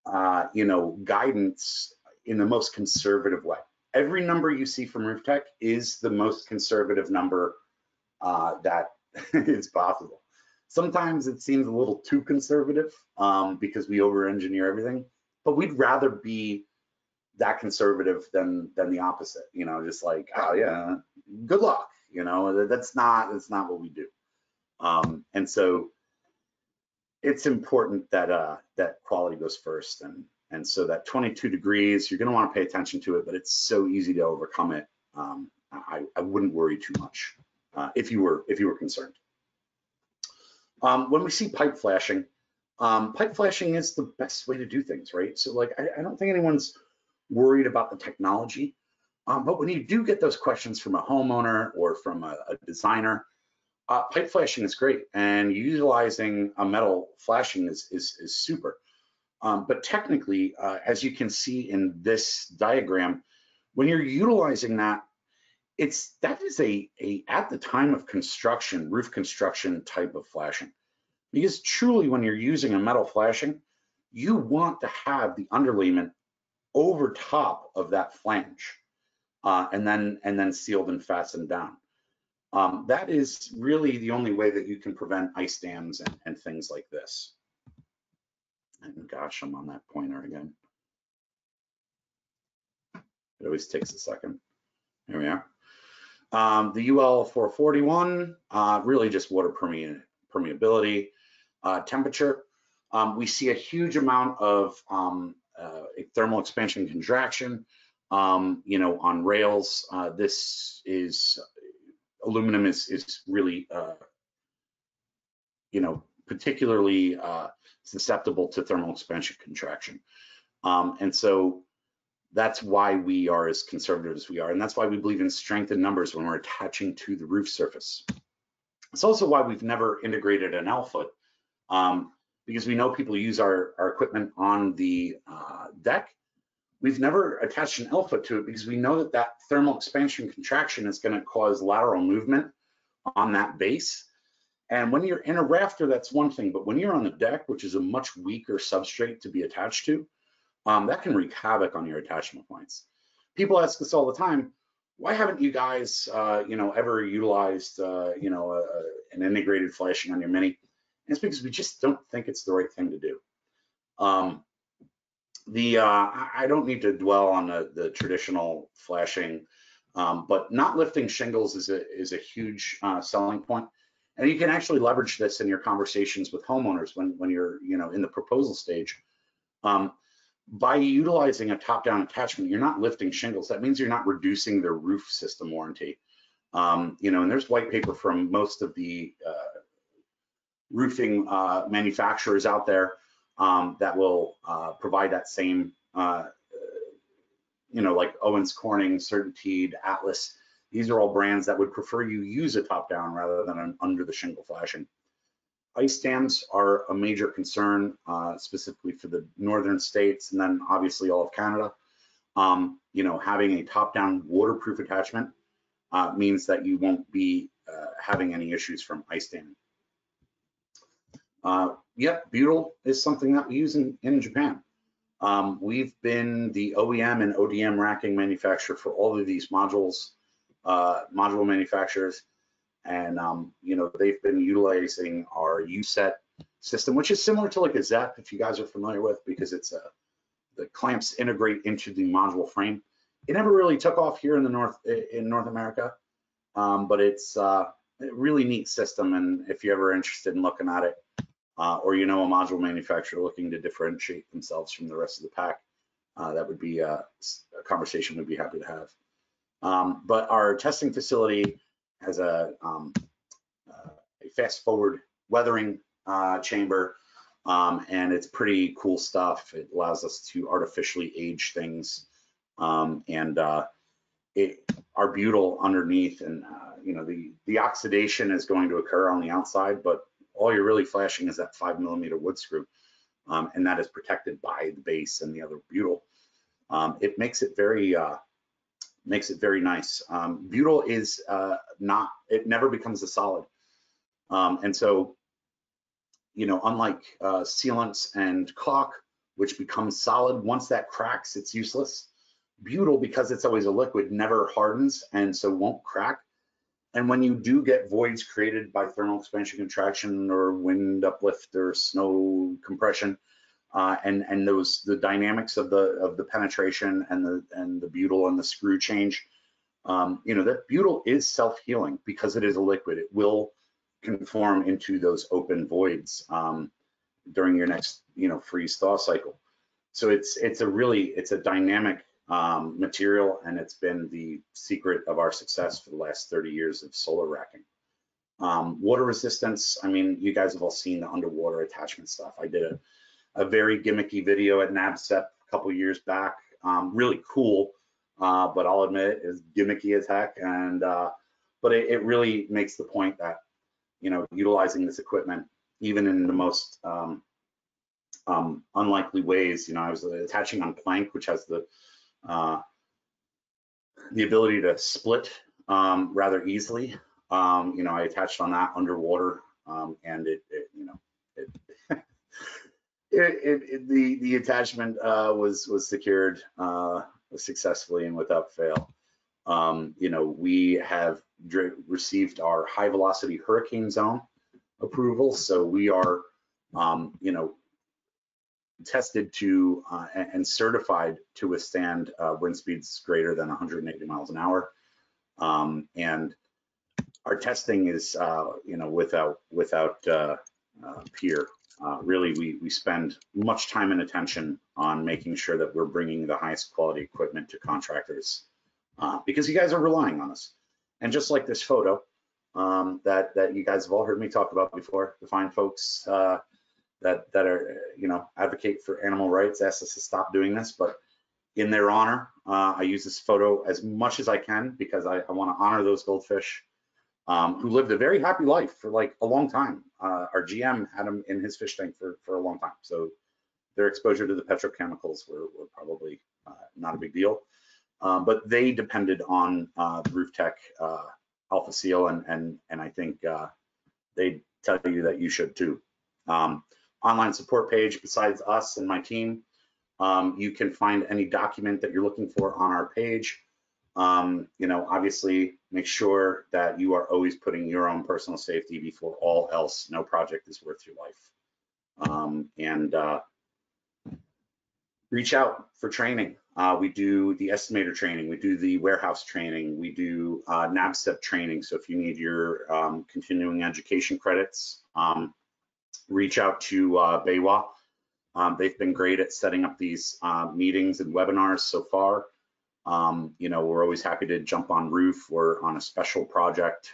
guidance in the most conservative way. Every number you see from Roof Tech is the most conservative number that is possible. Sometimes it seems a little too conservative because we over-engineer everything, but we'd rather be that conservative than the opposite. Just like, oh yeah, good luck. That's not what we do. And so it's important that that quality goes first, and so that 22 degrees, you're going to want to pay attention to it, but it's so easy to overcome it. I wouldn't worry too much if you were concerned. When we see pipe flashing is the best way to do things, right? So like, I don't think anyone's worried about the technology, but when you do get those questions from a homeowner or from a designer, pipe flashing is great, and utilizing a metal flashing is super. But technically, as you can see in this diagram, when you're utilizing that is a at the time of construction, roof construction type of flashing. Because truly, when you're using a metal flashing, you want to have the underlayment over top of that flange, and then sealed and fastened down. That is really the only way that you can prevent ice dams and things like this. And gosh, I'm on that pointer again. It always takes a second. Here we are. The UL 441, really just water permeability, temperature. We see a huge amount of thermal expansion contraction, on rails. This is aluminum is really, particularly susceptible to thermal expansion contraction. And so that's why we are as conservative as we are. And that's why we believe in strength in numbers when we're attaching to the roof surface. It's also why we've never integrated an L-foot, because we know people use our equipment on the deck. We've never attached an L-foot to it because we know that thermal expansion contraction is going to cause lateral movement on that base. And when you're in a rafter, that's one thing, but when you're on the deck, which is a much weaker substrate to be attached to, that can wreak havoc on your attachment points. People ask us all the time, why haven't you guys, ever utilized, an integrated flashing on your Mini? And it's because we just don't think it's the right thing to do. I don't need to dwell on the traditional flashing, but not lifting shingles is a huge selling point. And you can actually leverage this in your conversations with homeowners when you're in the proposal stage. By utilizing a top-down attachment, you're not lifting shingles. That means you're not reducing their roof system warranty. And there's white paper from most of the roofing manufacturers out there that will provide that same, like Owens Corning, Certainteed, Atlas. These are all brands that would prefer you use a top-down rather than an under the shingle flashing. Ice dams are a major concern, specifically for the northern states, and then obviously all of Canada. Having a top-down waterproof attachment means that you won't be having any issues from ice damming. Butyl is something that we use in Japan. We've been the OEM and ODM racking manufacturer for all of these module manufacturers. And, they've been utilizing our U-set system, which is similar to like a ZEP, if you guys are familiar with, because it's the clamps integrate into the module frame. It never really took off here in North America, but it's a really neat system. And if you're ever interested in looking at it, or a module manufacturer looking to differentiate themselves from the rest of the pack, that would be a conversation we'd be happy to have. But our testing facility has a fast forward weathering chamber, and it's pretty cool stuff. It allows us to artificially age things, and our butyl underneath, and the oxidation is going to occur on the outside, but all you're really flashing is that 5mm wood screw, and that is protected by the base and the other butyl. It makes it very nice. Butyl is it never becomes a solid, and so unlike sealants and caulk, which becomes solid once that cracks, it's useless. Butyl, because it's always a liquid, never hardens and so won't crack. And when you do get voids created by thermal expansion contraction or wind uplift or snow compression, and the dynamics of the penetration and the butyl and the screw change, that butyl is self-healing because it is a liquid. It will conform into those open voids during your next freeze thaw cycle. So it's a dynamic material, and it's been the secret of our success for the last 30 years of solar racking. Water resistance, I mean, you guys have all seen the underwater attachment stuff. I did a very gimmicky video at NABCEP a couple years back, really cool, but I'll admit it is gimmicky as heck, and but it really makes the point that utilizing this equipment, even in the most unlikely ways. I was attaching on plank, which has the ability to split rather easily. I attached on that underwater, and the attachment was secured successfully and without fail. We have received our high velocity hurricane zone approval, so we are tested to and certified to withstand wind speeds greater than 180 miles an hour, and our testing is without peer. Really, we spend much time and attention on making sure that we're bringing the highest quality equipment to contractors, because you guys are relying on us. And just like this photo that you guys have all heard me talk about before, the fine folks that are advocate for animal rights asked us to stop doing this, but in their honor, I use this photo as much as I can because I want to honor those goldfish who lived a very happy life for like a long time. Our GM had them in his fish tank for a long time, so their exposure to the petrochemicals were probably not a big deal, but they depended on RoofTech AlphaSeal, and I think they tell you that you should too. Online support page besides us and my team. You can find any document that you're looking for on our page. Obviously make sure that you are always putting your own personal safety before all else. No project is worth your life. And reach out for training. We do the estimator training, we do the warehouse training, we do NABCEP training. So if you need your continuing education credits, reach out to BayWa. They've been great at setting up these meetings and webinars so far. We're always happy to jump on roof or on a special project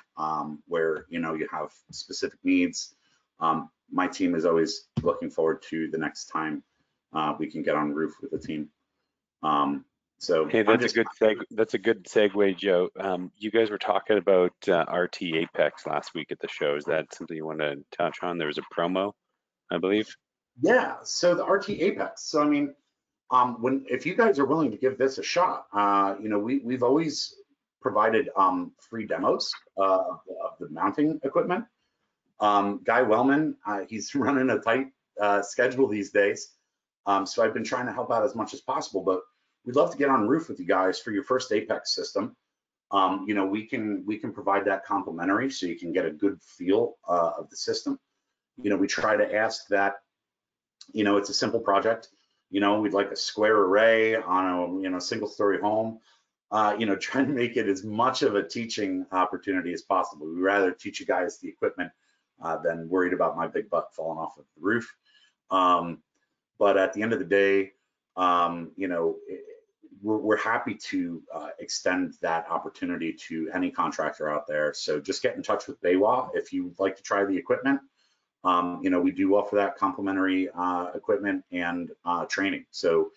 where you have specific needs. My team is always looking forward to the next time we can get on roof with the team. So hey, that's a good segue, Joe. You guys were talking about RT Apex last week at the show. Is that something you want to touch on? There was a promo, I believe. Yeah, so the RT Apex. So I mean, if you guys are willing to give this a shot, we've always provided free demos of the mounting equipment. Guy Wellman, he's running a tight schedule these days, so I've been trying to help out as much as possible. But we'd love to get on roof with you guys for your first Apex system. We can provide that complimentary, so you can get a good feel of the system. We try to ask that. It's a simple project. We'd like a square array on a single-story home. Try to make it as much of a teaching opportunity as possible. We'd rather teach you guys the equipment than worried about my big butt falling off of the roof. But at the end of the day, you know, we're happy to extend that opportunity to any contractor out there. So just get in touch with BayWa if you'd like to try the equipment. You know, we do offer that complimentary equipment and training. So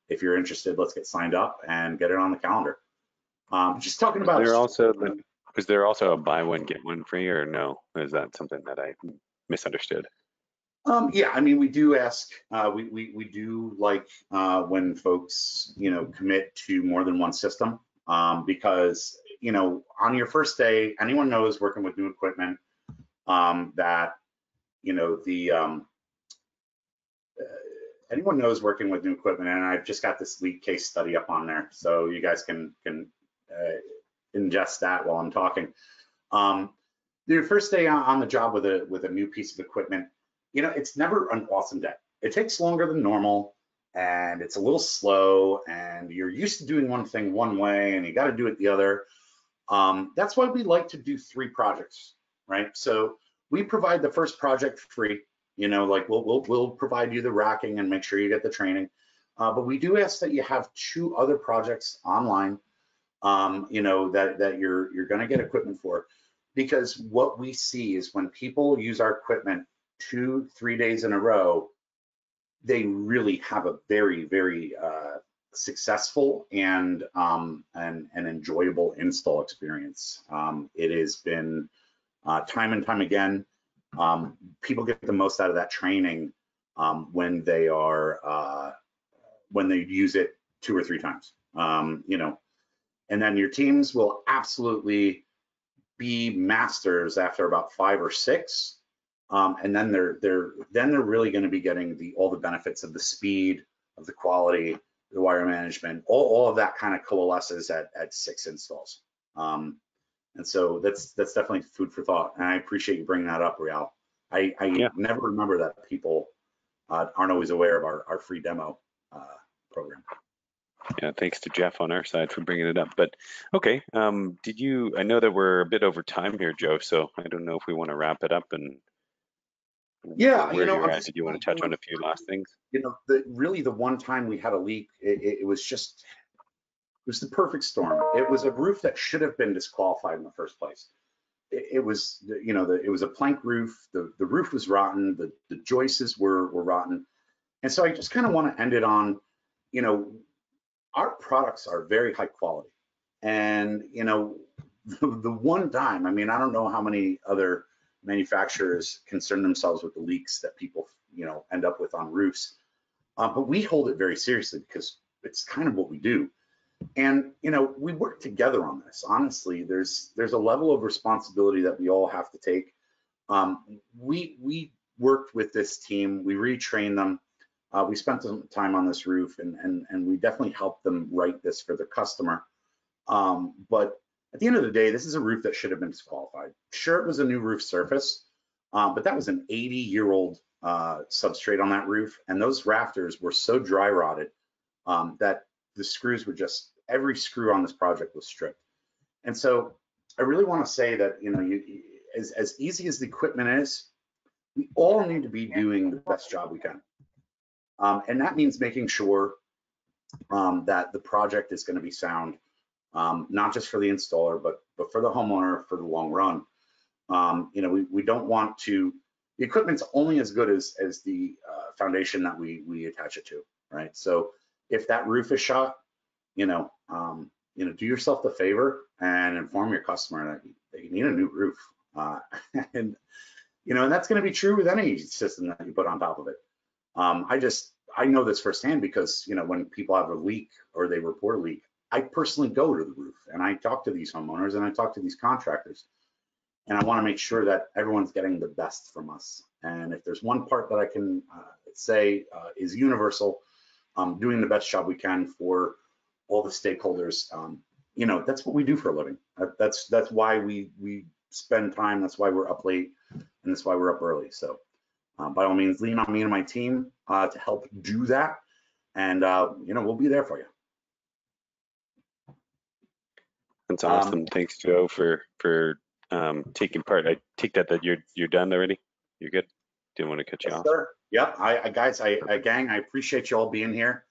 if you're interested, let's get signed up and get it on the calendar. Just talking about. Was there also a buy one get one free, or no? Is that something that I misunderstood? Yeah, I mean, we do ask, we do like when folks, you know, commit to more than one system, because, you know, on your first day, anyone knows working with new equipment that, you know, anyone knows working with new equipment, and I've just got this leak case study up on there, so you guys can ingest that while I'm talking. Your first day on the job with a new piece of equipment, you know, it's never an awesome day. It takes longer than normal, and it's a little slow, and you're used to doing one thing one way, and you got to do it the other. That's why we like to do 3 projects, right? So we provide the first project free. You know, like we'll provide you the racking and make sure you get the training. But we do ask that you have 2 other projects online, you know, that you're going to get equipment for, because what we see is when people use our equipment 2-3 days in a row, they really have a very, very successful and enjoyable install experience. It has been time and time again. People get the most out of that training when they use it 2 or 3 times. You know, and then your teams will absolutely be masters after about 5 or 6. And then they're really going to be getting all the benefits of the speed, of the quality, the wire management, all of that kind of coalesces at 6 installs. And so that's definitely food for thought. And I appreciate you bringing that up, Rial. I never remember that people aren't always aware of our free demo program. Yeah, thanks to Jeff on our side for bringing it up. But okay, I know that we're a bit over time here, Joe, so I don't know if we want to wrap it up and yeah, where you're at. Did you want to touch on a few last things? You know, really the one time we had a leak, it was the perfect storm. It was a roof that should have been disqualified in the first place. It was, you know, it was a plank roof. The roof was rotten. The joists were rotten. And so I just kind of want to end it on, you know, our products are very high quality. And, you know, the one time, I mean, I don't know how many other manufacturers concern themselves with the leaks that people, you know, end up with on roofs. But we hold it very seriously because it's kind of what we do. And, you know, we work together on this. Honestly, there's a level of responsibility that we all have to take. We worked with this team. We retrained them. We spent some time on this roof, and we definitely helped them write this for the customer. But at the end of the day, this is a roof that should have been disqualified. Sure, it was a new roof surface, but that was an 80-year-old substrate on that roof, and those rafters were so dry rotted that the screws were just, every screw on this project was stripped. And so I really want to say that, you know, as easy as the equipment is, we all need to be doing the best job we can. And that means making sure that the project is going to be sound, not just for the installer, but for the homeowner for the long run. You know, we don't want to, the equipment's only as good as the foundation that we attach it to, right? So if that roof is shot, you know, do yourself the favor and inform your customer that you need a new roof. And, you know, and that's going to be true with any system that you put on top of it. I know this firsthand because, you know, when people have a leak or they report a leak, I personally go to the roof and I talk to these homeowners and I talk to these contractors, and I want to make sure that everyone's getting the best from us. And if there's one part that I can say is universal, doing the best job we can for all the stakeholders. You know, that's what we do for a living. That's why we spend time. That's why we're up late, and that's why we're up early. So by all means, lean on me and my team to help do that, and you know, we'll be there for you. That's awesome. Thanks, Joe, for taking part. I take that you're done already. You're good. Didn't want to cut you Yes, off. sir. Yep. Guys, gang, I appreciate you all being here,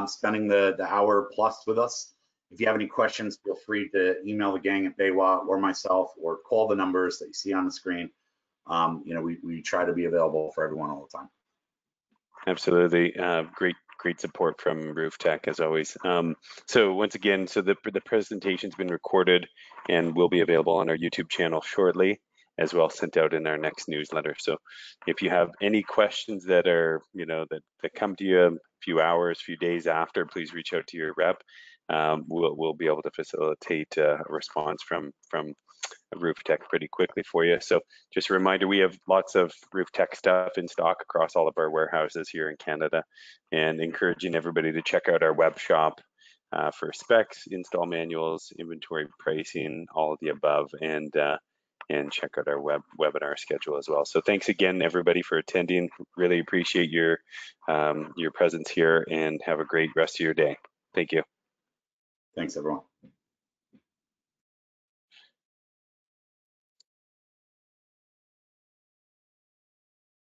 spending the hour plus with us. If you have any questions, feel free to email the gang at Baywa or myself, or call the numbers that you see on the screen. We try to be available for everyone all the time. Absolutely. Great support from Roof Tech as always. So once again, so the presentation's been recorded and will be available on our YouTube channel shortly, as well sent out in our next newsletter. So if you have any questions that are, that come to you a few hours, few days after, please reach out to your rep. We'll be able to facilitate a response from Roof Tech pretty quickly for you. So just a reminder, we have lots of Roof Tech stuff in stock across all of our warehouses here in Canada, and encouraging everybody to check out our web shop for specs, install manuals, inventory pricing, all of the above, and check out our webinar schedule as well. So thanks again, everybody, for attending. Really appreciate your presence here, and have a great rest of your day. Thank you. Thanks, everyone.